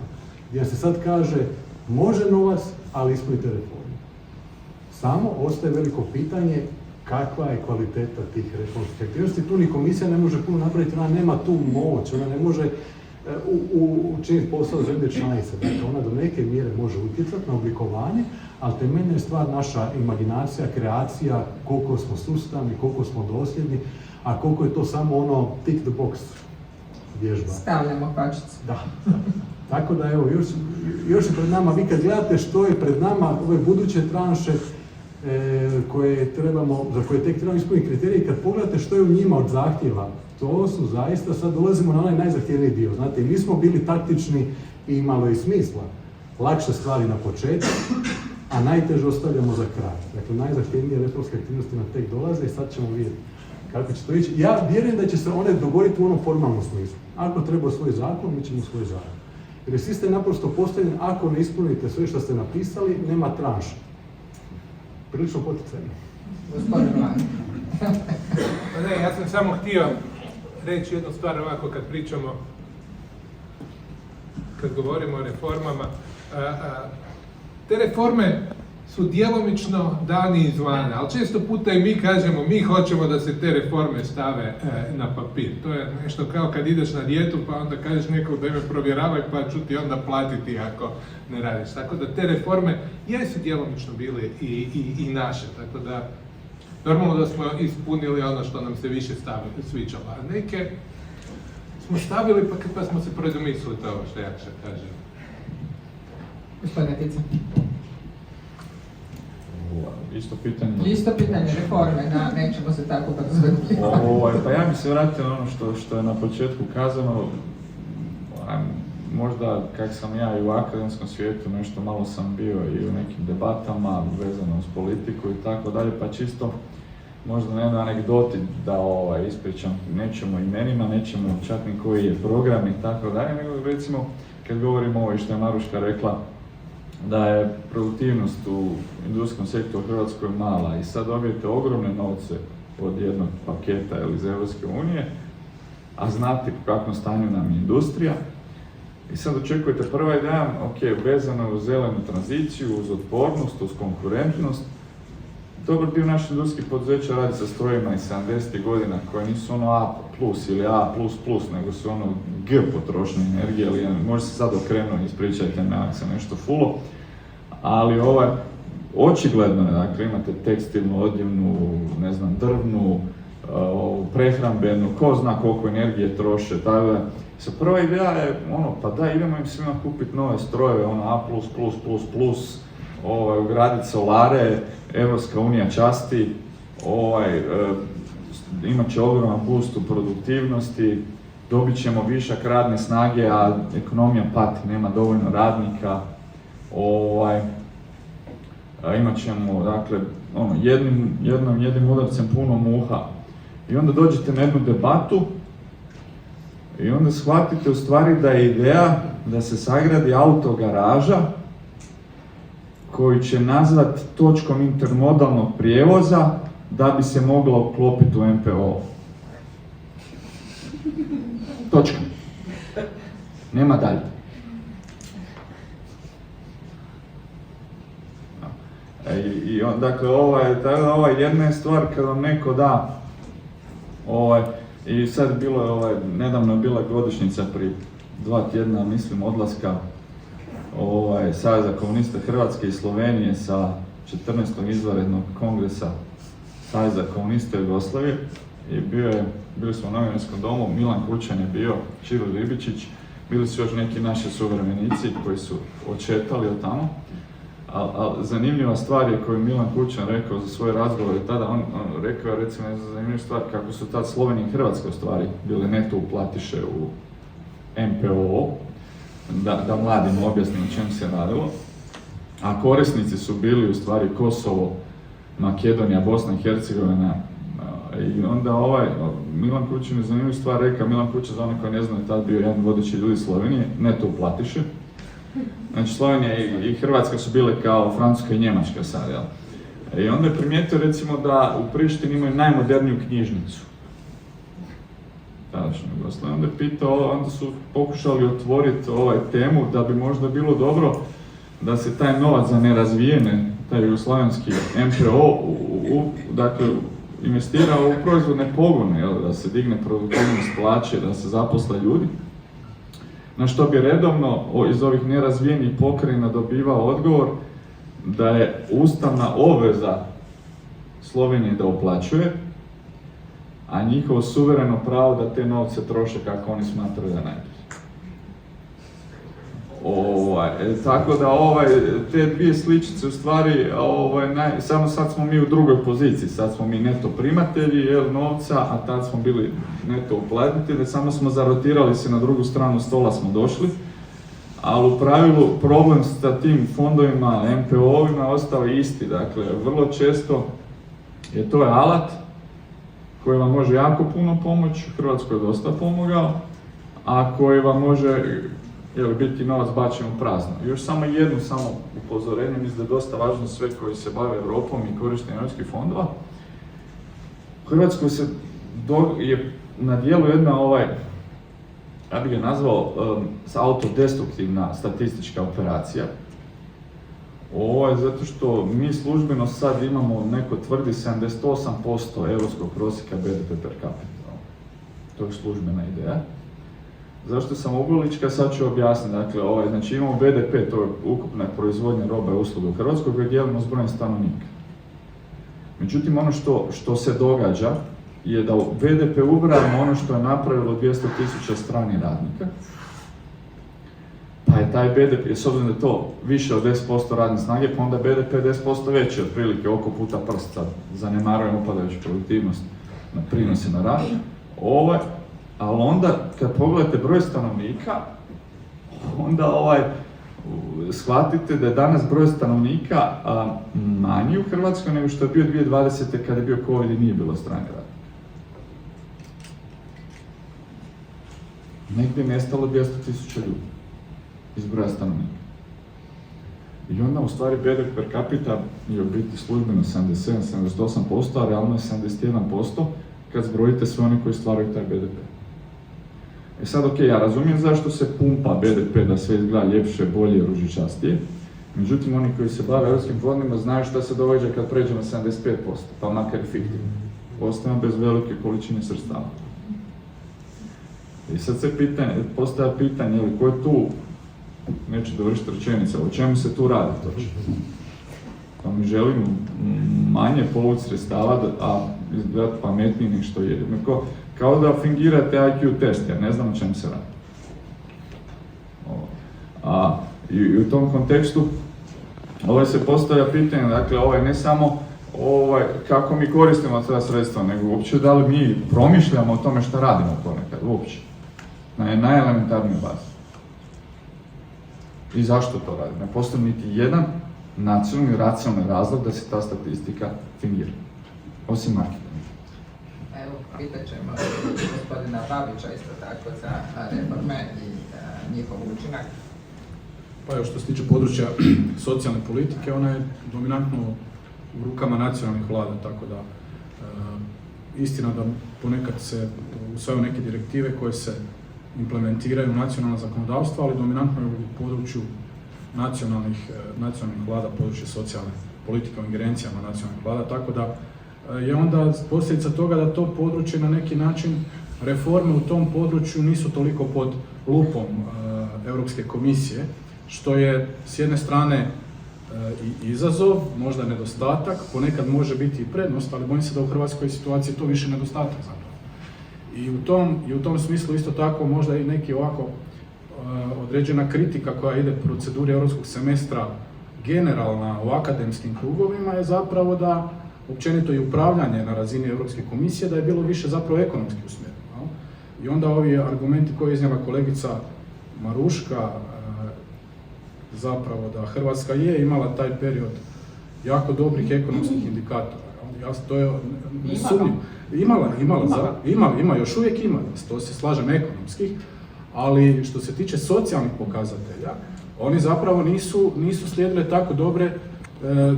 B: Gdje se sad kaže, može novac, ali ispunite reformu. Samo ostaje veliko pitanje kakva je kvaliteta tih reformskih aktivnosti. Tu ni komisija ne može puno napraviti, ona nema tu moć, ona ne može učiniti posao zemlje članice. Dakle, ona do neke mjere može utjecati na oblikovanje, ali temeljna je stvar naša imaginacija, kreacija, koliko smo sustavni, koliko smo dosljedni, a koliko je to samo ono tick the box vježba.
A: Stavljamo kvačicu.
B: Da. Tako da evo, još je pred nama, vi kad gledate što je pred nama, ove buduće tranše za koje tek trebamo ispuniti kriterije, kad pogledate što je u njima od zahtjeva, to su zaista, sad dolazimo na onaj najzahtjevniji dio. Znate, mi smo bili taktični i imalo i smisla. Lakše stvari na početku, a najteže ostavljamo za kraj. Dakle, najzahtjevnije reformske aktivnosti nam tek dolaze i sad ćemo vidjeti kako će to ići. Ja vjerujem da će se one dogoditi u onom formalnom smislu. Ako treba svoj zakon, mi ćemo svoj zakon. Jer je sistem naprosto postavljen, ako ne ispunite sve što ste napisali, nema tranša. Prilično poticajno.
A: Gospodin Mladi.
F: Ne, ja sam samo htio reći jednu stvar ovako kad govorimo o reformama. Te reforme su djelomično dani izvana, ali često puta i mi kažemo, mi hoćemo da se te reforme stave na papir. To je nešto kao kad ideš na dijetu pa onda kažeš nekog da me provjeravaj pa ću ti onda platiti ako ne radiš. Tako da te reforme jesu djelomično bile i naše, tako da normalno da smo ispunili ono što nam se više sviđalo, a neke smo stavili pa smo se predomislili, to je ovo što ja kažem.
A: Gospodine Tica.
C: Isto pitanje
A: reforme, nećemo se tako brzo.
C: Pa ja bih se vratio na ono što je na početku kazano. Možda kak sam ja i u akademskom svijetu nešto malo sam bio i u nekim debatama vezano uz politiku i tako dalje, pa čisto možda na jednoj anegdoti da ispričam, nećemo imenima, nećemo čak ni koji je program i tako dalje, nego recimo kad govorimo ovo što je Maruška rekla, da je produktivnost u industrijskom sektoru u Hrvatskoj mala i sad dobijete ogromne novce od jednog paketa ili iz Europske unije, a znate u kakvom stanju nam je industrija. I sad očekujete prva ideja, vezano uz zelenu tranziciju, uz otpornost, uz konkurentnost, dobar dio naših industrijskih poduzeća radi sa strojima iz 70. godina koje nisu ono A plus ili A++, nego su ono G potrošnje energije, ali možda se sad okrenuo, ispričajte me ako sam nešto fulo, ali očigledno je, dakle, imate tekstilnu, odjevnu, ne znam, drvnu, prehrambenu, ko zna koliko energije troše, tako da. Prva ideja je, pa da, idemo im svima kupiti nove strojeve, A+++, ugraditi solare, Evropska unija časti, imat će ogroman boost u produktivnosti, dobit ćemo višak radne snage, a ekonomija pati, nema dovoljno radnika, imat ćemo, dakle, jednim udarcem puno muha. I onda dođete na jednu debatu i onda shvatite u stvari da je ideja da se sagradi autogaraža koju će nazvat točkom intermodalnog prijevoza da bi se mogla uklopiti u MPO. Točka. Nema dalje. Dakle, jedna je stvar kad vam neko da i sad nedavno je bila godišnjica prije 2 tjedna, mislim, odlaska Saveza komunista Hrvatske i Slovenije sa 14. izvanrednog kongresa Saveza komunista Jugoslavije i bili smo u Novinarskom domu, Milan Kučan je bio, Ćiro Ribičić, bili su još neki naši suvremenici koji su odšetali od tamo. Ali zanimljiva stvar je koju Milan Kučan rekao za svoje razgovore tada, on rekao je recimo zanimljivu stvar kako su tad Slovenija i Hrvatska u stvari bile neto uplatiše u MPO, da mladima objasnim o čem se radilo, a korisnici su bili u stvari Kosovo, Makedonija, Bosna i Hercegovina. I onda Milan Kučan je zanimljivu stvar rekao, Milan Kučan, za one koji ne znaju, tad bio jedan vodeći ljudi Slovenije, neto uplatiše. Znači Slovenija i Hrvatska su bile kao Francuska i Njemačka sad, jel? I onda je primijetio recimo da u Prištini imaju najmoderniju knjižnicu. Tadašnju Jugoslaviju. Onda je pitao, onda su pokušali otvoriti temu da bi možda bilo dobro da se taj novac za nerazvijene, taj jugoslavenski MPO, dakle, investira u proizvodne pogone, jel? Da se digne produktivnost plaće, da se zaposle ljudi. Na što bi redovno iz ovih nerazvijenih pokrajina dobivao odgovor da je ustavna obveza Slovenije da uplaćuje, a njihovo suvereno pravo da te novce troše kako oni smatraju da najbolje. Tako da te dvije sličice u stvari, samo sad smo mi u drugoj poziciji, sad smo mi neto primatelji novca, a tad smo bili neto uplatitelji, samo smo zarotirali se na drugu stranu stola smo došli, ali u pravilu problem sa tim fondovima, MPO-ovima ostao isti, dakle vrlo često je to alat koji vam može jako puno pomoći, u Hrvatskoj je dosta pomogao, a koji vam može biti novac bačen u prazno. Još samo jedno upozorenje, mislim da je dosta važno sve koji se bave Europom i korištenjem europskih fondova. U Hrvatskoj je na dijelu jedna, ja bih ga nazvao, autodestruktivna statistička operacija. Zato što mi službeno sad imamo, neko tvrdi, 78% europskog prosjeka BDP per capita. To je službena ideja. Zašto sam ugolička, sad ću objasniti. Dakle, znači imamo BDP, to je ukupna proizvodnja roba i usluga u Hrvatskoj koji dijelimo s brojem stanovnika. Međutim, ono što se događa je da u BDP ubrajamo ono što je napravilo 200.000 stranih radnika. Pa je taj BDP, s obzirom da je to više od 10% radne snage, pa onda BDP 10% veći, otprilike oko puta prst, sad zanemarujemo upadajuću produktivnost na prinose na rad. Ali onda, kad pogledate broj stanovnika, onda shvatite da je danas broj stanovnika manji u Hrvatskoj nego što je bio 2020. kada je bio COVID i nije bilo strane radnike. Negdje je nestalo 200.000 ljudi iz broja stanovnika. I onda u stvari BDP per capita je u biti službeno 77-78%, a realno je 71% kad zbrojite sve oni koji stvaraju taj BDP. Sad, ja razumijem zašto se pumpa BDP da sve izgleda ljepše, bolje, ružičastije, Međutim, oni koji se bave europskim fondovima znaju šta se događa kad pređemo 75%, pa makar i fiktivno. Ostajemo bez velike količine sredstava. I sad se postavlja pitanje, ko je tu, neću dovršiti rečenice, o čemu se tu radi točno? Pa mi želimo manje povući sredstava, a izgledati pametniji nego što je. Kao da fingirate IQ test, ja ne znam o čemu se radi. I u tom kontekstu se postavlja pitanje, dakle, ne samo kako mi koristimo ta sredstva, nego uopće da li mi promišljamo o tome što radimo ponekad, uopće. Na najelementarniju bazi. I zašto to radimo? Ne postoji niti jedan nacionalni, racionalni razlog da se ta statistika fingira, osim marketinga.
A: Evo, pitat ćemo gospodina Babića isto tako za reforme i njihov učinak.
D: Pa evo, što se tiče područja socijalne politike, ona je dominantno u rukama nacionalnih vlada, tako da istina da ponekad se usvajaju neke direktive koje se implementiraju u nacionalno zakonodavstvo, ali dominantno je u području nacionalnih vlada, područje socijalne politike u ingerencijama nacionalnih vlada, tako da je onda posljedica toga da to područje na neki način, reforme u tom području nisu toliko pod lupom Europske komisije, što je s jedne strane i izazov, možda nedostatak, ponekad može biti i prednost, ali bojim se da u hrvatskoj situaciji to više nedostatak zapravo. I u tom smislu isto tako možda i neki ovako određena kritika koja ide proceduri europskog semestra generalna u akademskim krugovima je zapravo da općenito i upravljanje na razini Europske komisije da je bilo više zapravo ekonomski usmjereno. I onda ovi argumenti koje je iznijela kolegica Maruška, zapravo da Hrvatska je imala taj period jako dobrih ekonomskih indikatora. To je nesumnjivo. Ima, još uvijek ima, to se slažem, ekonomskih, ali što se tiče socijalnih pokazatelja, oni zapravo nisu slijedile tako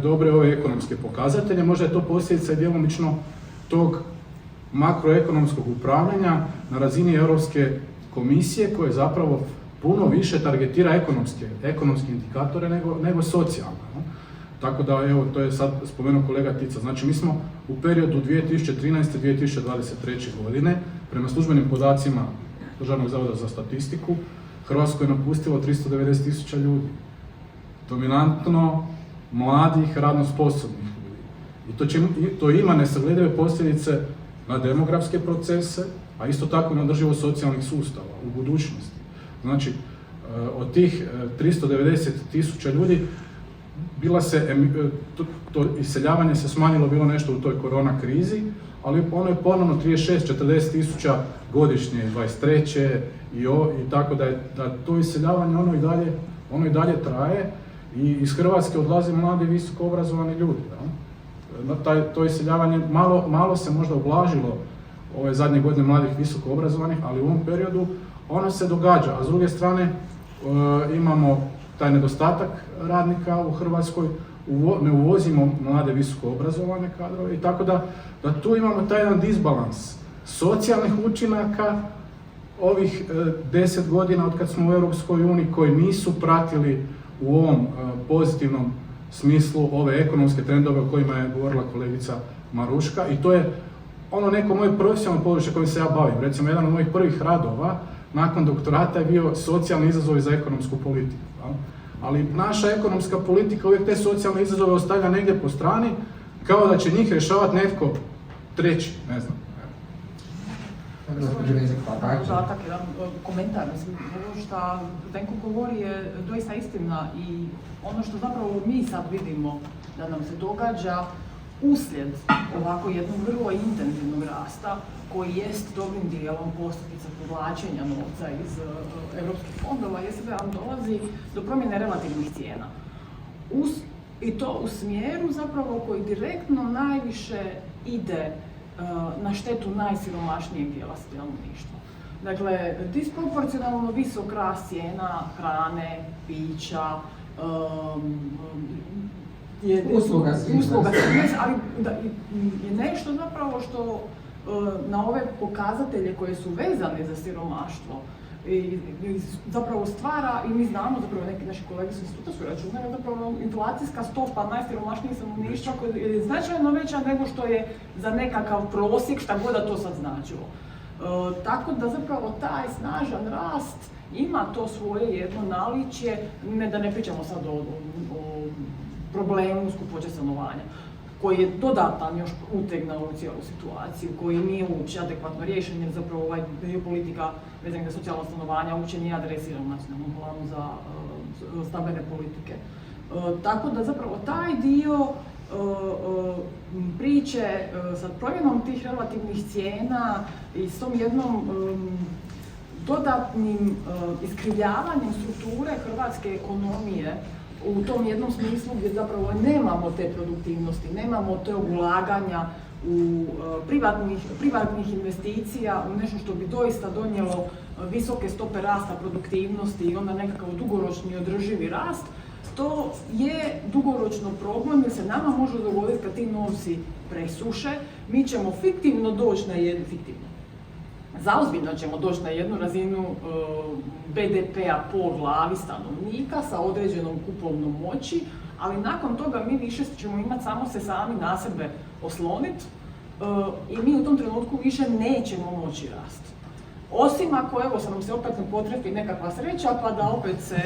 D: dobre ove ekonomske pokazatelje. Možda je to posljedica i djelomično tog makroekonomskog upravljanja na razini Europske komisije koje zapravo puno više targetira ekonomske indikatore nego socijalne. Tako da, evo, to je sad spomenuo kolega Tica. Znači, mi smo u periodu 2013-2023. godine, prema službenim podacima Državnog zavoda za statistiku, Hrvatsku je napustilo 390.000 ljudi. Dominantno mladih, radno sposobnih ljudi. I to ima nesagledive posljedice na demografske procese, a isto tako na održivost socijalnih sustava u budućnosti. Znači, od tih 390.000 ljudi to iseljavanje se smanjilo, bilo nešto u toj korona krizi, ali ono je ponovno 36-40.000 godišnje, 23. i tako da to iseljavanje ono i dalje traje i iz Hrvatske odlaze mladi visoko obrazovani ljudi. To iseljavanje malo se možda ublažilo ove zadnje godine mladih visoko obrazovanih, ali u ovom periodu ono se događa, a s druge strane imamo taj nedostatak radnika u Hrvatskoj, ne uvozimo mlade visoko obrazovane kadrove i tako da tu imamo taj jedan disbalans socijalnih učinaka ovih 10 godina od kad smo u Europskoj uniji koji nisu pratili u ovom pozitivnom smislu ove ekonomske trendove o kojima je govorila kolegica Maruška i to je ono neko moje profesionalno područje kojim se ja bavim. Recimo, jedan od mojih prvih radova nakon doktorata je bio socijalni izazovi za ekonomsku politiku. Ali naša ekonomska politika uvijek te socijalne izazove ostavlja negdje po strani, kao da će njih rješavati netko treći, ne znam.
E: Dodatak, jedan komentar, mislim, ovo što Zdenko govori je doista istina i ono što zapravo mi sad vidimo da nam se događa uslijed ovako jednog vrlo intenzivnog rasta koji jest dobrim dijelom posljedica povlačenja novca iz europskih fondova, jest da vam dolazi do promjene relativnih cijena. I to u smjeru zapravo koji direktno najviše ide na štetu najsiromašnijeg dijela stanovništva. Dakle, disproporcionalno visok rast cijena hrane, pića, usluga ali je nešto zapravo što na ove pokazatelje koje su vezane za siromaštvo i zapravo stvara, i mi znamo, zapravo neki naši kolege su instituta su računali, zapravo inflacijska stopa najsiromašnijih stanovništva je značajno veća nego što je za nekakav prosjek, šta god da to sad značilo. Tako da zapravo taj snažan rast ima to svoje jedno naličje, ne da ne pričamo sad o problemu skupoće stanovanja, koji je dodatan još uteg na ovu cijelu situaciju, koji nije uopće adekvatno riješen, jer zapravo ovaj dio politika vezan za socijalno stanovanje uopće nije adresiran u nacionalnom planu za stambene politike. Tako da zapravo taj dio priče sa promjenom tih relativnih cijena i s tom jednom dodatnim iskrivljavanjem strukture hrvatske ekonomije u tom jednom smislu gdje zapravo nemamo te produktivnosti, nemamo te ulaganja u privatnih investicija, u nešto što bi doista donijelo visoke stope rasta produktivnosti i onda nekakav dugoročni održivi rast, to je dugoročno problem jer se nama može dogoditi kad ti novci presuše, mi ćemo fiktivno doći na jednu, zaozbiljno ćemo doći na jednu razinu BDP-a po glavi stanovnika sa određenom kupovnom moći, ali nakon toga mi više ćemo imati samo se sami na sebe osloniti i mi u tom trenutku više nećemo moći rasti. Osim ako evo nam se opet ne potrefi nekakva sreća pa da opet se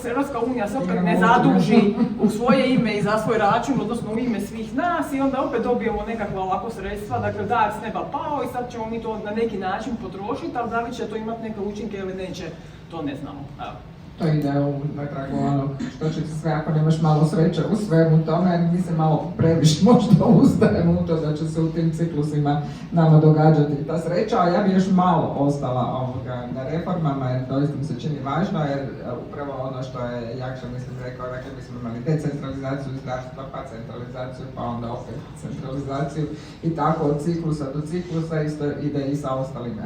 E: Europska unija se opet ne zaduži u svoje ime i za svoj račun, odnosno u ime svih nas i onda opet dobijemo nekakva ovako sredstva, dakle da je s neba pao i sad ćemo mi to na neki način potrošiti, ali da li će to imati neke učinke ili neće, to ne znamo. Evo.
A: To ide na tragu onog što će se sve ako nemaš malo sreće u svemu tome, mi se malo previše možda uzdajemo u to da će se u tim ciklusima nama događati ta sreća, a ja bi još malo ostala na reformama jer doista mi se čini važno jer upravo ono što je Jakša mislim rekao, dakle mi smo imali decentralizaciju zdravstva, pa centralizaciju, pa onda opet centralizaciju i tako od ciklusa do ciklusa isto ide i sa ostalim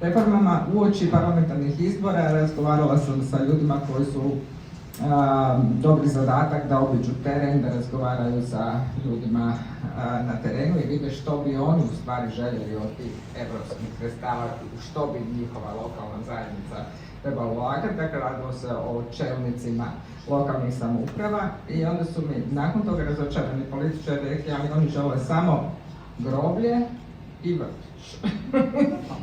A: reformama. Uoči parlamentarnih izbora razgovarala sam sa ljudima koji su dobri zadatak da obiđu teren, da razgovaraju sa ljudima na terenu i vide što bi oni u stvari željeli od tih evropskih sredstava, što bi njihova lokalna zajednica trebala ulagati. Dakle, radilo se o čelnicima lokalnih samouprava i onda su mi nakon toga razočarani političari rekli, ali oni žele samo groblje i vrtić.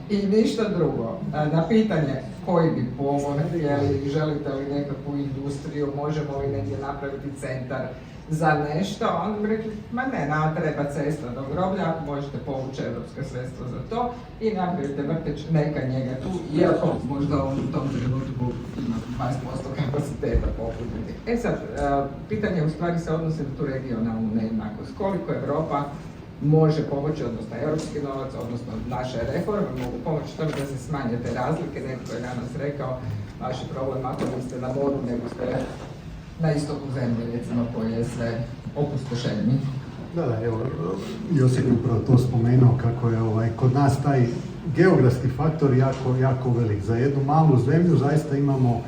A: I ništa drugo. Na pitanje koji bi pogon htjeli, želite li nekakvu industriju, možemo li negdje napraviti centar za nešto, onda bi rekli, ma ne, nama treba cesta do groblja, možete povući evropska sredstva za to i napravite vrtić, neka njega tu, iako možda u tom trenutku ima 20% kapaciteta popuniti. E sad, pitanje u stvari se odnosi na tu regionalnu nejednakost. Koliko Europa može pomoći, odnosno europski novac, odnosno naše reforme mogu pomoći tome da se smanje te razlike. Netko je danas rekao, vaš je problem ako niste na moru, nego ste na istoku zemlje, recimo, koji je sve opustošeniji.
B: Da, evo, Josip je upravo to spomenuo kako je kod nas taj geografski faktor jako velik. Za jednu malu zemlju zaista imamo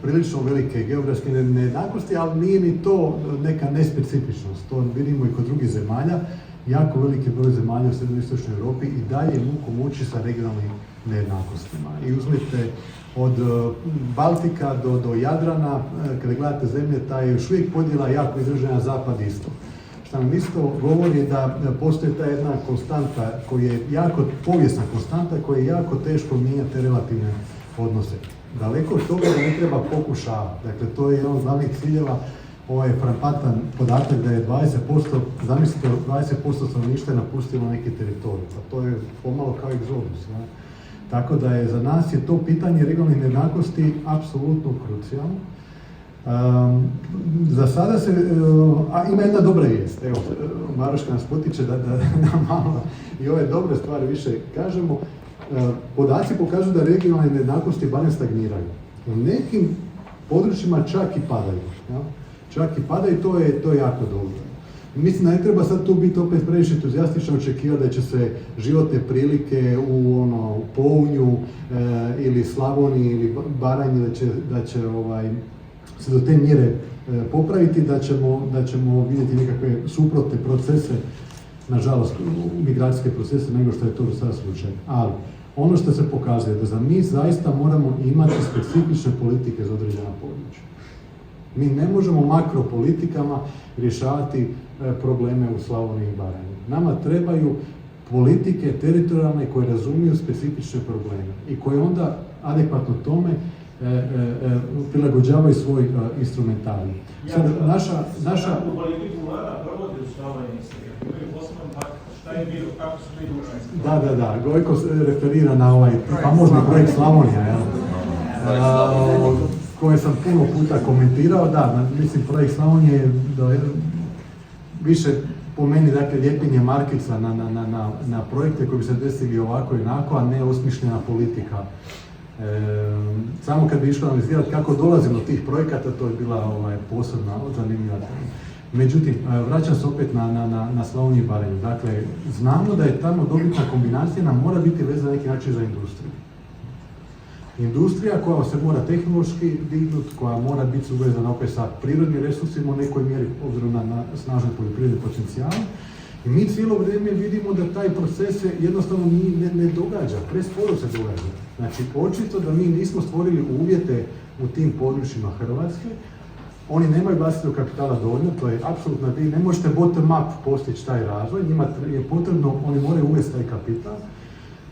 B: prilično velike geografske nejednakosti, ali nije ni to neka nespecifičnost. To vidimo i kod drugih zemalja. Jako veliki broj zemalja u srednjoistočnoj Europi i dalje muku muči sa regionalnim nejednakostima. I uzmite od Baltika do Jadrana, kada gledate zemlje, ta je još uvijek podjela jako izražena zapad-istok. Što nam isto govori da postoji ta jedna konstanta koja je jako povijesna konstanta, koja je jako teško mijenjati relativne odnose. Daleko od toga da ne treba pokušavati. Dakle, to je jedan od glavnih ciljeva, ovaj frapantan podatak da je 20%, zamislite, 20% stanovništva je napustilo neki teritorij. Pa to je pomalo kao egzodus. Ja? Tako da je za nas je to pitanje regionalnih nejednakosti apsolutno krucijalno. Za sada se, ima jedna dobra vijest, evo, Maroška nas potiče da malo i ove dobre stvari više kažemo. Podaci pokažu da regionalne nejednakosti barem stagniraju. U nekim područjima čak i padaju. Ja? Čak i padaju i to je jako dobro. Mislim da ne treba sad tu biti opet previše entuzijastično očekivati da će se životne prilike u Pounju ili Slavoniji ili Baranji da će se do te mjere popraviti, da ćemo vidjeti nekakve suprotne procese, nažalost migracijske procese nego što je to do sada slučaj. Ali ono što se pokazuje da mi zaista moramo imati specifične politike za određena područja. Mi ne možemo makropolitikama rješavati probleme u Slavoniji i Baranji. Nama trebaju politike teritorijalne koje razumiju specifične probleme i koje onda adekvatno tome prilagođavaju svoj instrumentarij. Sad, naša
G: politiku vlada provodi u Slavoniji i šta je bilo, kako su bili učinci?
B: Da, Gojko se referira na ovaj famozni projekt Slavonija, koje sam puno puta komentirao. Da, mislim, projekt Slavonije je više po meni, dakle, ljepljenje markica na projekte koji bi se desili ovako i onako, a ne osmišljena politika. Samo kad bi išlo analizirati kako dolazimo do tih projekata, to je bila posebna zanimljiva tema. Međutim, vraćam se opet na Slavoniju i Baranju. Dakle, znamo da je tamo dobitna kombinacija, nam mora biti vezana na neki način za industriju. Industrija koja se mora tehnološki dignuti, koja mora biti uvezana opet sa prirodnim resursima u nekoj mjeri obzirom na snažan poljoprivredni potencijal. I mi cijelo vrijeme vidimo da taj proces se jednostavno ne događa, presporo se događa. Znači, očito da mi nismo stvorili uvjete u tim područjima Hrvatske. Oni nemaju vlastitog kapitala dovoljno, to je apsolutno, vi ne možete bottom up postići taj razvoj, njima je potrebno, oni moraju uvesti taj kapital.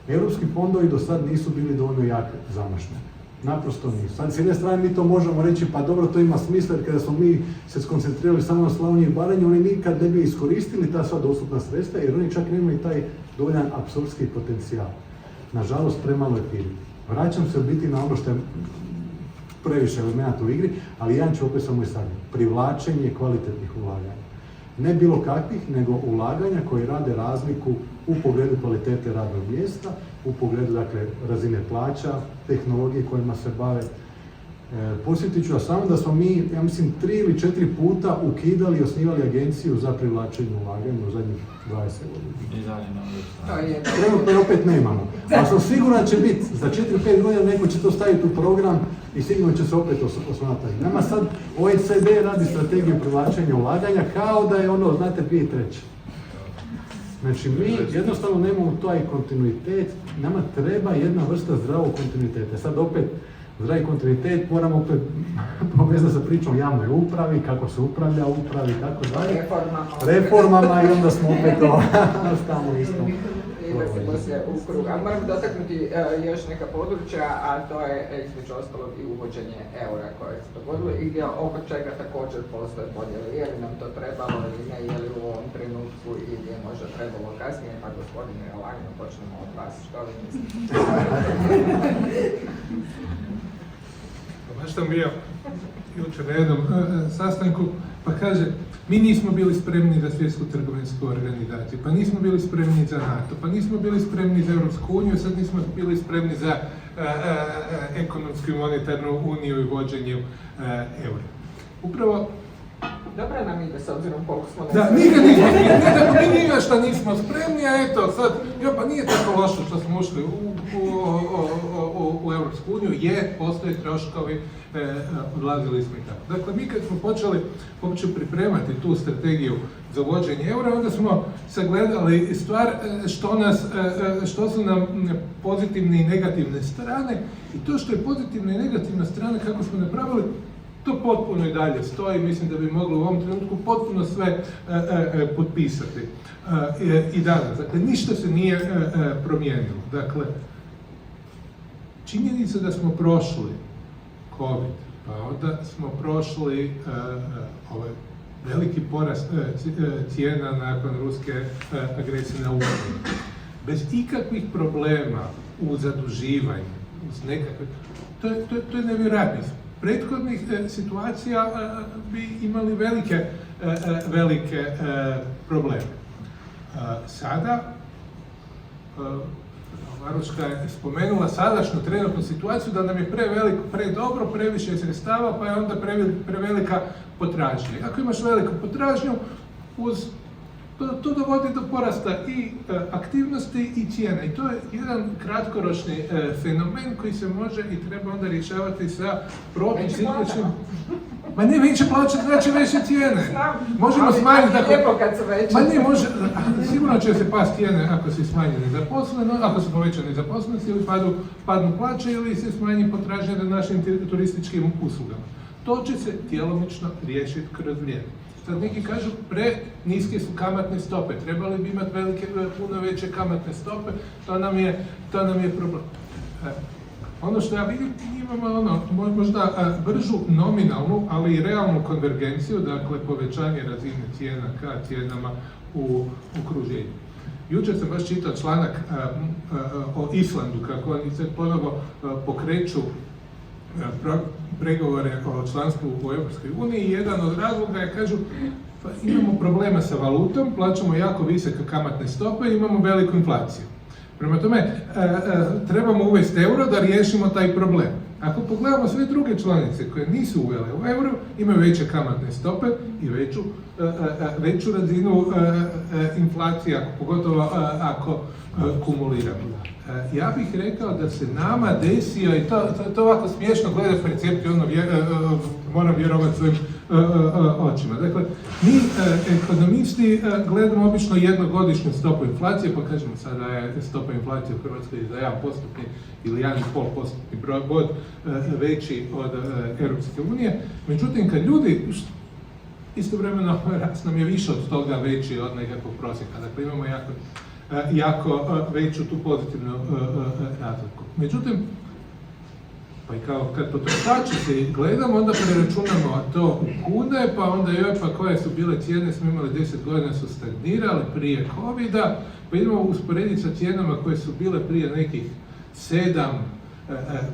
B: Europski fondovi do sad nisu bili dovoljno jaki zamašni. Naprosto nisu. Sad, s jedne strane mi to možemo reći, pa dobro, to ima smisla, jer kada smo mi se skoncentrirali samo na Slavoniju i Baranju, oni nikad ne bi iskoristili ta sva dostupna sredstva, jer oni čak nemaju taj dovoljan apsorpcijski potencijal. Nažalost, premalo je firmi. Vraćam se u biti na ono što je previše elemenata u igri, ali jedan ću opet samo istaknuti. Privlačenje kvalitetnih ulaganja. Ne bilo kakvih, nego ulaganja koji rade razliku u pogledu kvalitete radnog mjesta, u pogledu, dakle, razine plaća, tehnologije kojima se bave. Posjetit ću vas samo da smo mi, ja mislim, 3 ili 4 puta ukidali i osnivali agenciju za privlačenje ulaganja u zadnjih 20 godina. Trenutno opet nemamo. Ali sam siguran da će biti, za 4-5 godina neko će to staviti u program i sigurno će se opet osnovati. Nama sad OECD radi strategiju privlačenja ulaganja kao da je ono, znate, 2003. Znači, mi jednostavno nemamo taj kontinuitet, nama treba jedna vrsta zdravog kontinuiteta. Sad opet, zdravi kontinuitet moramo opet povezati sa pričom o javnoj upravi, kako se upravlja upravi i tako dalje. Reformama i onda smo opet stavimo isto.
A: Vrtimo se u krug. A moram dotaknuti još neka područja, a to je između ostalog i uvođenje eura koje se dogodilo i gdje oko čega također postoje podjele. Je li nam to trebalo ili ne, je li u ovom trenutku ili je možda trebalo kasnije, pa gospodine lagano počnemo od vas. Što vi mislite?
F: Baš sam bio jučer na jednom sastanku, pa kaže, mi nismo bili spremni za svjetsku trgovinsku organizaciju, pa nismo bili spremni za NATO, pa nismo bili spremni za Europsku uniju, sad nismo bili spremni za ekonomsku i monetarnu uniju i vođenje eura. Upravo
A: dobro nam ide s obzirom koliko smo
F: da, nikad nismo spremni, mi nije šta nismo spremni, a eto sad, pa nije tako loše što smo ušli u Europsku uniju, postoje troškovi, odlazili smo i tako. Dakle, mi kad smo počeli uopće pripremati tu strategiju za uvođenje eura, onda smo sagledali stvar što su nam pozitivne i negativne strane i to što je pozitivna i negativna strana kako smo napravili, to potpuno i dalje stoji, mislim da bi mogli u ovom trenutku potpuno sve potpisati i danas. Dakle, ništa se nije promijenilo. Dakle, činjenica da smo prošli COVID, pa onda smo prošli ovaj veliki porast cijena nakon ruske agresije na Ukrajinu. Bez ikakvih problema u zaduživanju, uz nekakve, to je nevjerojatno. Prethodnih situacija bi imali velike probleme. Sada, Maruška je spomenula sadašnju trenutnu situaciju da nam je predobro, previše sredstava, pa je onda prevelika potražnja. Ako imaš veliku potražnju, uz to dovodi do porasta i aktivnosti i cijene. I to je jedan kratkoročni fenomen koji se može i treba onda rješavati sa proticikličnim... Ma ne, veće plaće znači veće cijene. Možemo smanjiti...
A: Lijepo kad su veće.
F: Ma ne, može, sigurno će se past cijene ako se smanji nezaposlenost, ako se poveća nezaposlenost ili padnu plaće ili se smanji potražnja na našim turističkim uslugama. To će se djelomično riješiti kroz vrijeme. Sad neki kažu niske su kamatne stope, trebali bi imati puno veće kamatne stope, to nam je problem. Ono što ja vidim, imamo možda bržu nominalnu, ali i realnu konvergenciju, dakle povećanje razine cijena ka cijenama u okruženju. Jučer sam baš čitao članak o Islandu, kako oni se ponovo pokreću pregovore o članstvu u Europskoj uniji i jedan od razloga je, kažu, pa imamo problema sa valutom, plaćamo jako visoke kamatne stope i imamo veliku inflaciju. Prema tome, trebamo uvesti euro da riješimo taj problem. Ako pogledamo sve druge članice koje nisu uvele u euro, imaju veće kamatne stope i veću razinu inflacije, pogotovo ako kumuliramo. Ja bih rekao da se nama desio, i to ovako smiješno gleda percepciju, moram vjerovati svojim očima. Dakle, mi ekonomisti gledamo obično jednogodišnju stopu inflacije, pa kažemo sada je stopa inflacije u Hrvatskoj za 1% ili 1,5% bod veći od Europske unije. Međutim, kad ljudi, istovremeno rast nam je više od toga veći od nekakvog prosjeka. Dakle, imamo jako veću tu pozitivnu razliku. Međutim, pa i kao kad potrošači se gledamo, onda preračunamo to u kune, pa onda pa koje su bile cijene, smo imali 10 godina, su stagnirale prije covida, pa idemo usporediti sa cijenama koje su bile prije nekih 7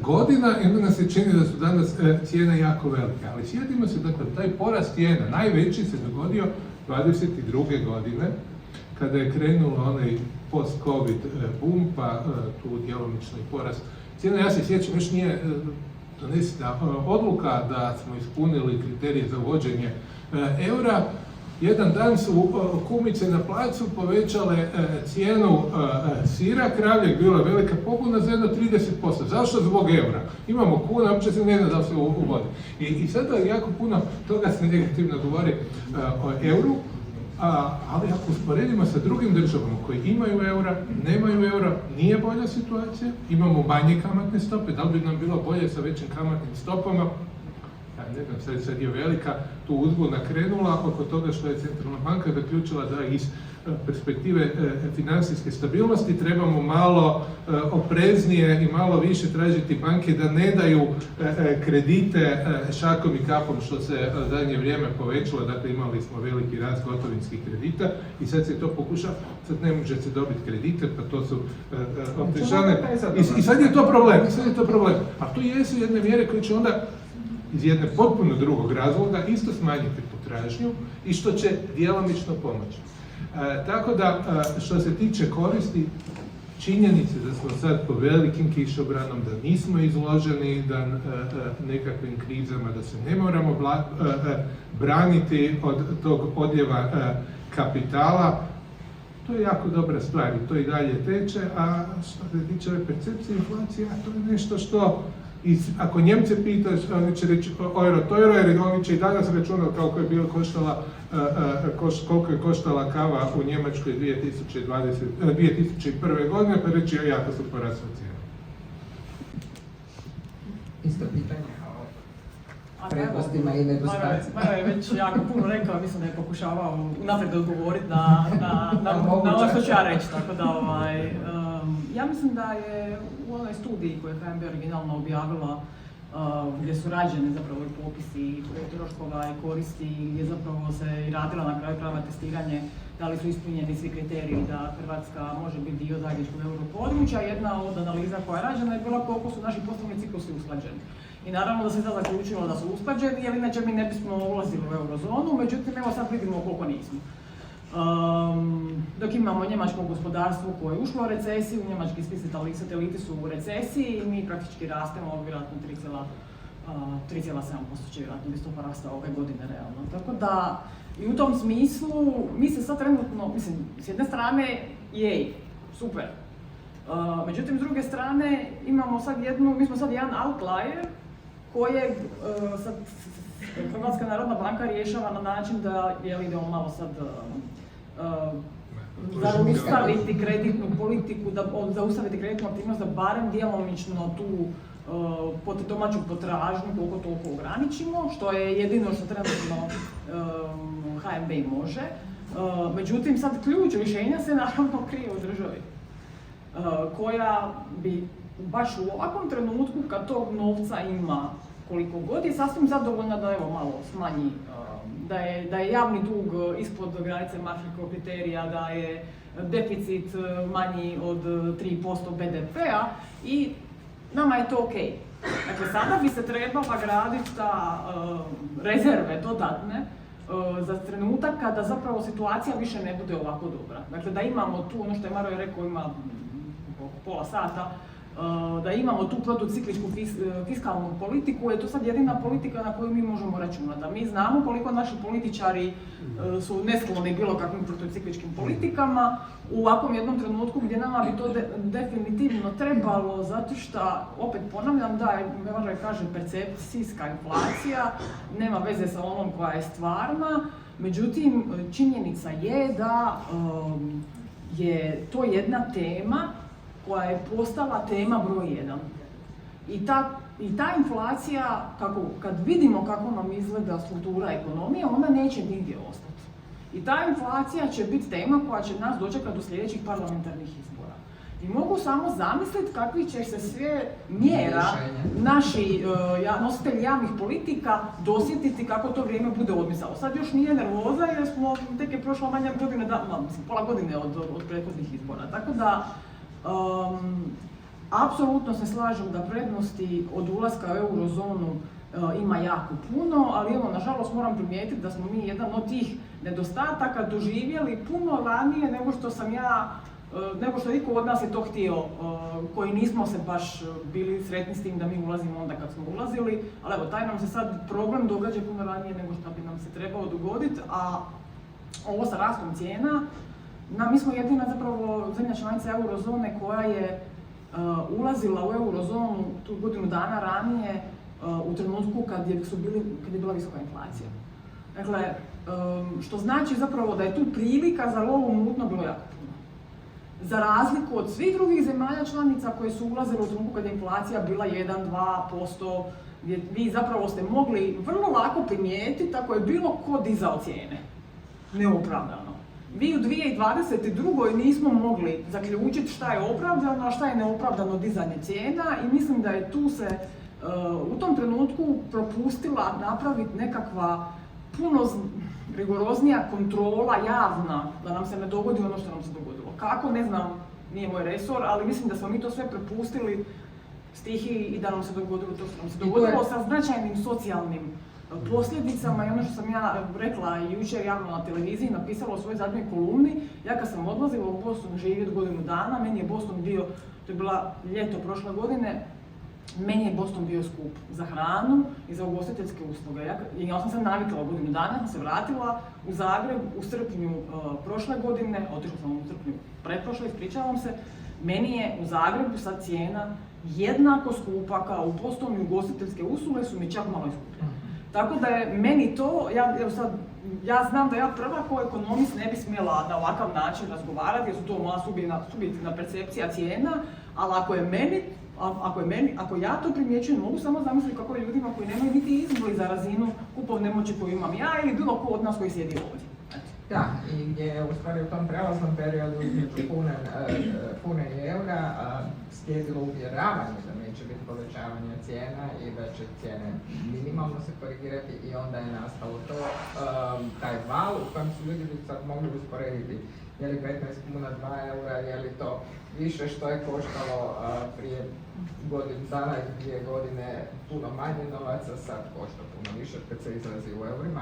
F: godina i onda nam se čini da su danas cijene jako velike. Ali sjetimo se, dakle, taj porast cijena najveći se dogodio 22. godine, kada je krenulo onaj post-covid boom, pa tu djelomično i porast cijena. Ja se sjećam, još nije donesena odluka da smo ispunili kriterije za uvođenje eura. Jedan dan su kumice na placu povećale cijenu sira, kravljeg, bila velika pobuna za jedno 30%. Zašto? Zbog eura. Imamo kuna, uopće se ne zna da se uvodi. I sada jako puno toga se negativno govori o euru. Ali ako usporedimo sa drugim državama koji imaju eura, nemaju eura, nije bolja situacija, imamo manje kamatne stope, da li bi nam bilo bolje sa većim kamatnim stopama? Ja ne znam, sad je velika tu uzbuna krenula oko toga što je centralna banka zaključila da iz perspektive financijske stabilnosti trebamo malo opreznije i malo više tražiti banke da ne daju kredite šakom i kapom, što se zadnje vrijeme povećalo. Dakle, imali smo veliki rast gotovinskih kredita i sad se to pokuša, sad ne može se dobiti kredite, pa to su otežane. I sad je to problem. A tu jesu jedne mjere koje će onda iz jedne potpuno drugog razloga isto smanjiti potražnju i što će djelomično pomoći. Tako da, što se tiče koristi, činjenice da smo sad po velikim kišobranom, da nismo izloženi da nekakvim krizama, da se ne moramo braniti od tog odljeva kapitala, to je jako dobra stvar i to i dalje teče, a što se tiče ove percepcije inflacije, to je nešto što ako Njemce pitaš, oni će reći euro to euro, jer oni će i danas računati koliko je koštala kava u Njemačkoj 2001. godine, pa reći jako su porasle cijene.
A: Isto pitanje o prednostima i nedostacima.
E: Maja je već jako puno rekao, mislim da je pokušavao unaprijed odgovoriti na ono što ću ja reći, tako da ja mislim da je u onoj studiji koju je FNB originalno objavila, gdje su rađene zapravo i popisi troškova i koristi, gdje zapravo se i radila na kraju krajeva testiranje da li su ispunjeni svi kriteriji da Hrvatska može biti dio zajedničkog europodručja. Jedna od analiza koja je rađena je bila koliko su naši poslovni ciklusi usklađeni. I naravno da se sad zaključilo da su usklađeni, jer inače mi ne bismo ulazili u eurozonu, međutim evo sad vidimo koliko nismo. Dok imamo njemačko gospodarstvo koje je ušlo u recesiju, njemački svi sateliti su u recesiji i mi praktički rastemo vjerojatno 3,7% će vjerojatno biti stopa rasta ove godine realno. Tako da, i u tom smislu, mi se sad trenutno, mislim, s jedne strane, jej, super. Međutim, s druge strane, mi smo sad jedan outlier kojeg sad Hrvatska narodna banka rješava na način da, idemo malo sad zaustaviti kreditnu politiku, zaustaviti kreditnu aktivnost, da barem djelomično tu domaću potražnju koliko toliko ograničimo, što je jedino što trenutno HNB može. Međutim, sad ključ rješenja se naravno krije u državi, koja bi baš u ovakvom trenutku, kad tog novca ima koliko god, je sasvim zadovoljna da evo malo smanji, da je javni dug ispod granice Maastrichtskog kriterija, da je deficit manji od 3% BDP-a i nama je to ok. Dakle, sada bi se trebala graditi ta rezerve dodatne za trenutak kada zapravo situacija više ne bude ovako dobra. Dakle, da imamo tu, ono što je Maro rekao, ima pola sata, da imamo tu protucikličku fiskalnu politiku, je to sad jedina politika na koju mi možemo računati. Da mi znamo koliko naši političari su neskloni bilo kakvim protucikličkim politikama u ovakvom jednom trenutku gdje nama bi to definitivno trebalo, zato što, opet ponavljam, da, Maro kaže, percepcijska inflacija nema veze sa onom koja je stvarna, međutim, činjenica je da je to jedna tema koja je postala tema broj 1. I ta inflacija, kad vidimo kako nam izgleda struktura ekonomije, ona neće nigdje ostati. I ta inflacija će biti tema koja će nas dočekati do sljedećih parlamentarnih izbora. I mogu samo zamisliti kakvi će se sve mjera naši nositelji javnih politika dosjetiti kako to vrijeme bude odmicalo. Sad još nije nervoza jer smo tek je prošla manja godina, pola godine od prethodnih izbora. Tako da, apsolutno se slažem da prednosti od ulaska u eurozonu ima jako puno, ali evo, nažalost moram primijetiti da smo mi jedan od tih nedostataka doživjeli puno ranije nego što niko od nas je to htio, koji nismo se baš bili sretni s tim da mi ulazimo onda kad smo ulazili, ali evo, taj nam se sad problem događa puno ranije nego što bi nam se trebalo dogoditi, a ovo sa rastom cijena, mi smo jedina zapravo zemlja članica eurozone koja je ulazila u eurozonu tu godinu dana ranije u trenutku kad je bila visoka inflacija. Dakle, što znači zapravo da je tu prilika za lovu mutno bilo jako puno. Za razliku od svih drugih zemalja članica koje su ulazile u trenutku kad je inflacija bila 1-2%, gdje vi zapravo ste mogli vrlo lako primijetiti ako je bilo ko dizao cijene. Neopravdano. Mi u 2022. nismo mogli zaključiti šta je opravdano, a šta je neopravdano dizanje cijena i mislim da je tu se u tom trenutku propustila napraviti nekakva puno rigoroznija kontrola javna da nam se ne dogodi ono što nam se dogodilo. Kako, ne znam, nije moj resor, ali mislim da smo mi to sve prepustili stihiji i da nam se dogodilo to što nam se dogodilo sa značajnim socijalnim posljedicama i ono što sam ja rekla i jučer javno na televiziji, napisala u svojoj zadnjoj kolumni, ja kad sam odlazila u Boston živjeti godinu dana, meni je Boston bio, to je bila ljeto prošle godine, meni je Boston bio skup za hranu i za ugostiteljske usluge. Ja sam se navikla godinu dana, sam se vratila u Zagreb u srpnju prošle godine, otišla sam u srpnju pretprošle, ispričavam se, meni je u Zagrebu sad cijena jednako skupa kao u Bostonu i ugostiteljske usluge su mi čak malo iskuplje. Tako da je meni to, ja znam da ja prva kao ekonomist ne bi smjela na ovakav način razgovarati jer su to moja subjektivna percepcija cijena, ali ako ja to primjećujem, mogu samo zamisliti kako je ljudima koji nemaju niti izbori za razinu kupovne moći koju imam ja ili bilo ko od nas koji sjedi ovdje.
A: Da, i gdje je u stvari u tom prelaznom periodu između kune i eura slijedilo uvjeravanje da neće biti povećavanje cijena i da će cijene minimalno se korigirati i onda je nastalo to, taj val u kojem su ljudi sad mogli usporediti je li 15 kuna, 2 eura, je li to više što je koštalo prije godinu dana i 2 godine puno manje novaca, sad košta puno više kad se izlazi u eurima,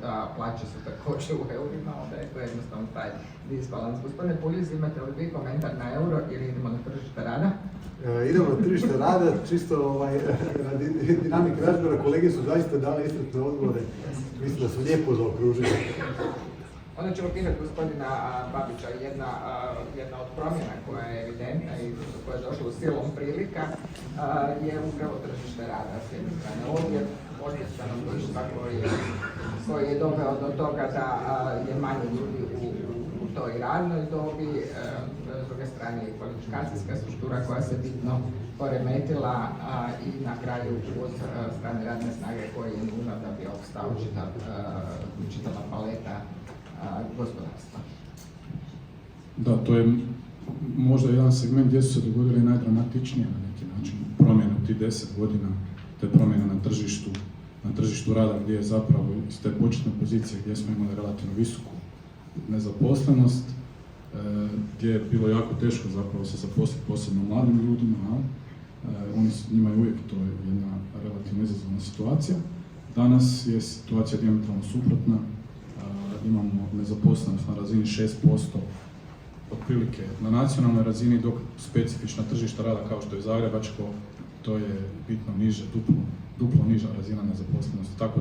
A: a plaće su također u eurima, onda je to jednostavno taj disbalans. Gospodine Puljiz, imate li vi komentar na euro ili idemo na tržište rada?
B: Idemo na tržište rada, čisto radi dinamike razgovora, kolege su zaista dali iscrpne odgovore, mislim da su lijepo zaokružili.
A: Onda ćemo pitati gospodina Babića, jedna od promjena koja je evidentna i koja je došla u silom prilika je upravo tržište rada s jedne strane. Ovdje odljev stanovništva koji je doveo do toga da je manje ljudi u toj radnoj dobi, s druge strane i kvalifikacijska struktura koja se bitno poremetila i na kraju od strane radne snage koje je nužna da bi opstao čitava paleta gospodarstva.
D: Da, to je možda jedan segment gdje su se dogodile najdramatičnije na neki način promjene u tih 10 godina, te promjene na tržištu rada gdje je zapravo iz te početne pozicije gdje smo imali relativno visoku nezaposlenost, gdje je bilo jako teško zapravo se zaposliti posebno mladim ljudima, njima je uvijek to jedna relativno izazovna situacija. Danas je situacija dijametralno suprotna, imamo nezaposlenost na razini 6%, otprilike na nacionalnoj razini, dok specifična tržišta rada kao što je zagrebačko, to je bitno niže, duplo niža razina nezaposlenosti, tako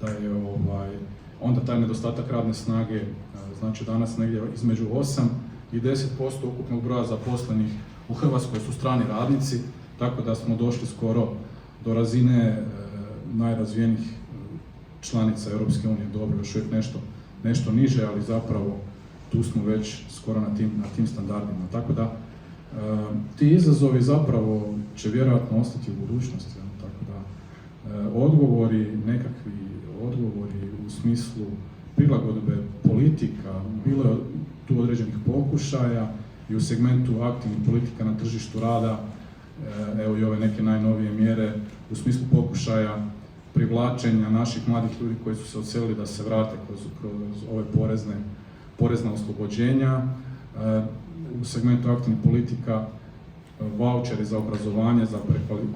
D: da je onda taj nedostatak radne snage, znači danas negdje između 8 i 10% ukupnog broja zaposlenih u Hrvatskoj su strani radnici, tako da smo došli skoro do razine najrazvijenijih članica Europske unije, dobro, još uvijek nešto niže, ali zapravo tu smo već skoro na tim standardima. Tako da ti izazovi zapravo će vjerojatno ostati u budućnosti. Tako da nekakvi odgovori u smislu prilagodbe politika, bilo je tu određenih pokušaja i u segmentu aktivnih politika na tržištu rada, evo i ove neke najnovije mjere u smislu pokušaja privlačenja naših mladih ljudi koji su se odselili da se vrate kroz ove porezna oslobođenja. U segmentu aktivnih politika vaučeri za obrazovanje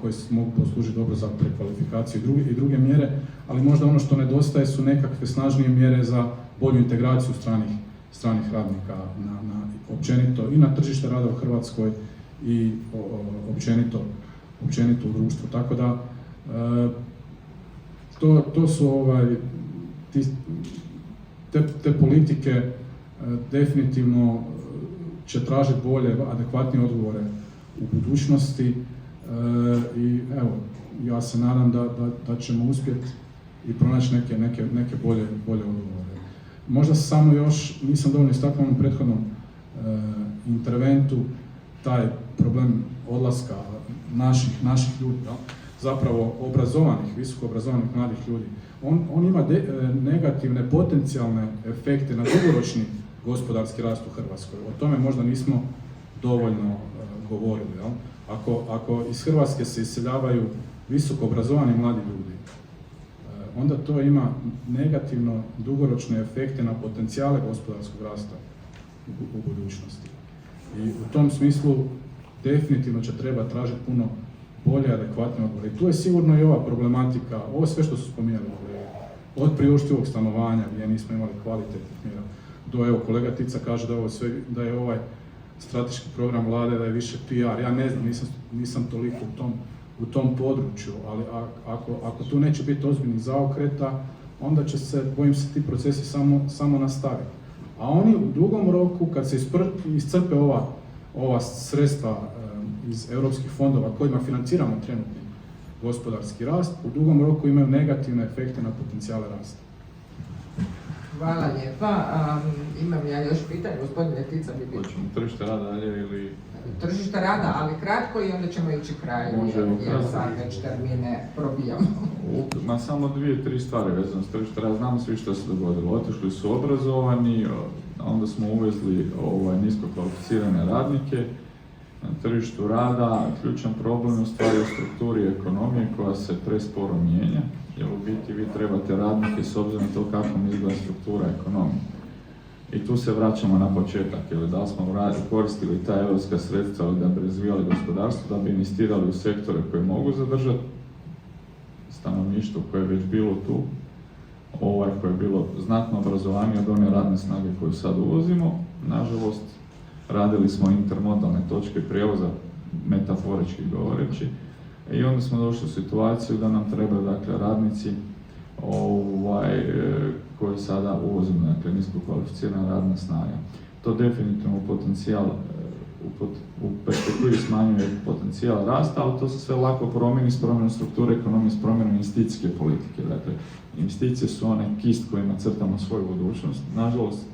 D: koji mogu poslužiti dobro za prekvalifikaciju i druge mjere, ali možda ono što nedostaje su nekakve snažnije mjere za bolju integraciju stranih radnika općenito i na tržište rada u Hrvatskoj i općenito u društvu. Tako da to su te politike definitivno će tražiti bolje, adekvatnije odgovore u budućnosti i evo, ja se nadam da ćemo uspjeti i pronaći neke bolje odgovore. Možda samo još, nisam dovoljno istaknuo u prethodnom interventu, taj problem odlaska naših ljudi, zapravo visoko obrazovanih mladih ljudi. On ima negativne potencijalne efekte na dugoročni gospodarski rast u Hrvatskoj. O tome možda nismo dovoljno govorili. Ako iz Hrvatske se iseljavaju visoko obrazovani mladi ljudi, onda to ima negativno dugoročne efekte na potencijale gospodarskog rasta u budućnosti. I u tom smislu definitivno će treba tražiti puno bolje, adekvatne odgovore. I tu je sigurno i ova problematika, ovo sve što su spominjali kolege, od priuštivog stanovanja gdje nismo imali kvalitetnih mjera, do evo kolega Tica kaže da je ovaj strateški program vlade da je više PR. Ja ne znam, nisam toliko u tom području, ali ako tu neće biti ozbiljnih zaokreta, onda će se, bojim se, ti procesi samo nastaviti. A oni u dugom roku, kad se iscrpe ova sredstva iz europskih fondova kojima financiramo trenutni gospodarski rast, u dugom roku imaju negativne efekte na potencijale rasta.
A: Hvala lijepa. Imam ja još pitanje, gospodine Tica.
C: Hoćemo tržište rada dalje ili...
A: Tržište rada, ali kratko i onda ćemo ići kraju, jer sad već termine probijamo.
C: Samo 2-3 stvari vezano s tržište rada. Znamo svi što se dogodilo. Otišli su obrazovani, onda smo uvezli nisko kvalificirane radnike na tržištu rada. Ključan problem je u stvari u strukturi ekonomije koja se presporo mijenja, jer u biti vi trebate radnike s obzirom na to kako izgleda struktura ekonomije. I tu se vraćamo na početak, jer da smo koristili ta europska sredstva da bi razvijali gospodarstvo, da bi investirali u sektore koje mogu zadržati stanovništvo koje je već bilo tu, koje je bilo znatno obrazovanije od one radne snage koju sad uvozimo. Nažalost, radili smo intermodalne točke prijevoza metaforički govoreći. I onda smo došli u situaciju da nam treba, dakle, radnici koji sada uvozimo, dakle, nisko kvalificirana radna snaga. To definitivno u perspektivi smanjuje potencijal rasta, ali to se sve lako promijeni s promjenom strukture ekonomije, s promjenom investicijske politike. Dakle, investicije su onaj kist kojima crtamo svoju budućnost. Nažalost,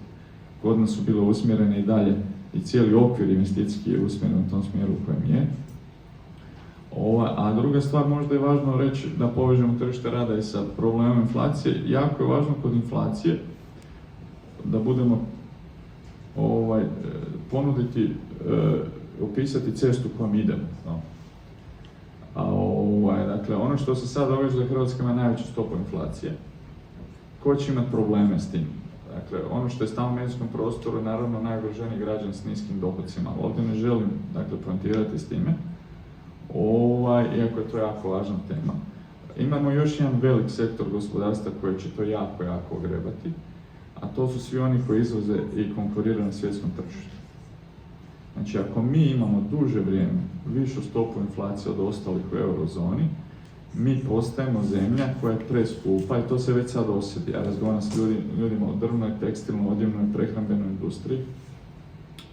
C: kod nas su bile usmjerene i dalje i cijeli okvir investicijski je usmjeren u tom smjeru u kojem je. A druga stvar, možda je važno reći da povežemo tržište rada i sa problemom inflacije. Jako je važno kod inflacije da budemo ponuditi, opisati cestu kojom idemo. No. Dakle, ono što se sad događa da Hrvatska ima najveću stopu inflacije. Ko će imati probleme s tim? Dakle, ono što je stalno u medijskom prostoru je naravno najugroženiji građan s niskim dohodcima. Ovdje ne želim, dakle, poentirati s time, iako je to jako važna tema. Imamo još jedan velik sektor gospodarstva koji će to jako, jako ogrebati, a to su svi oni koji izvoze i konkuriraju na svjetskom tržištu. Znači, ako mi imamo duže vrijeme višu stopu inflacije od ostalih u eurozoni, mi postajemo zemlja koja je preskupa i to se već sad osjeti. Ja razgovaram s ljudima u drvnoj, tekstilnoj, odjevnoj, prehrambenoj industriji,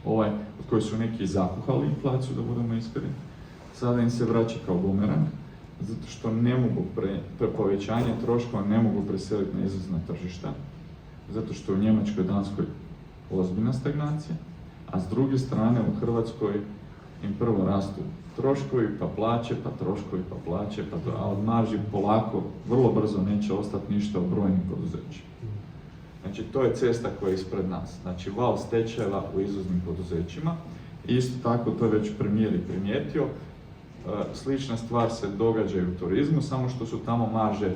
C: od koji su neki zakuhali inflaciju, da budemo iskreni. Sada im se vraća kao bumerang, zato što ne mogu povećanje troškova ne mogu preseliti na izvozna tržišta, zato što u Njemačkoj, Danskoj ozbiljna stagnacija, a s druge strane u Hrvatskoj im prvo rastu troškovi, pa plaće, pa troškovi, pa plaće, a od marži polako, vrlo brzo neće ostati ništa u brojnim poduzećima. Znači, to je cesta koja je ispred nas. Znači, val stečajeva u izvoznim poduzećima. Isto tako, to je već premijer i primijetio. Slična stvar se događa i u turizmu, samo što su tamo marže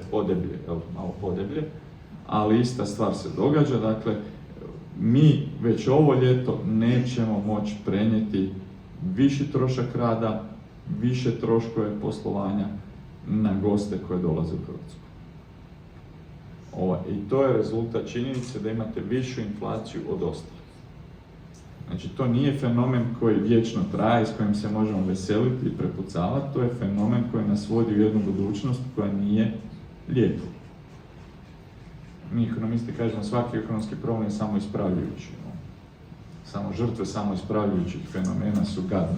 C: malo podeblje, ali ista stvar se događa. Dakle, mi već ovo ljeto nećemo moći prenijeti viši trošak rada, više troškove poslovanja na goste koje dolaze u Hrvatsku. I to je rezultat činjenice da imate višu inflaciju od ostalih. Znači, to nije fenomen koji vječno traje, s kojim se možemo veseliti i prepucavati, to je fenomen koji nas vodi u jednu budućnost koja nije lijepa. Mi ekonomisti kažemo svaki ekonomski problem je samo ispravljujući. Samo žrtve samo ispravljujućih fenomena su gadne.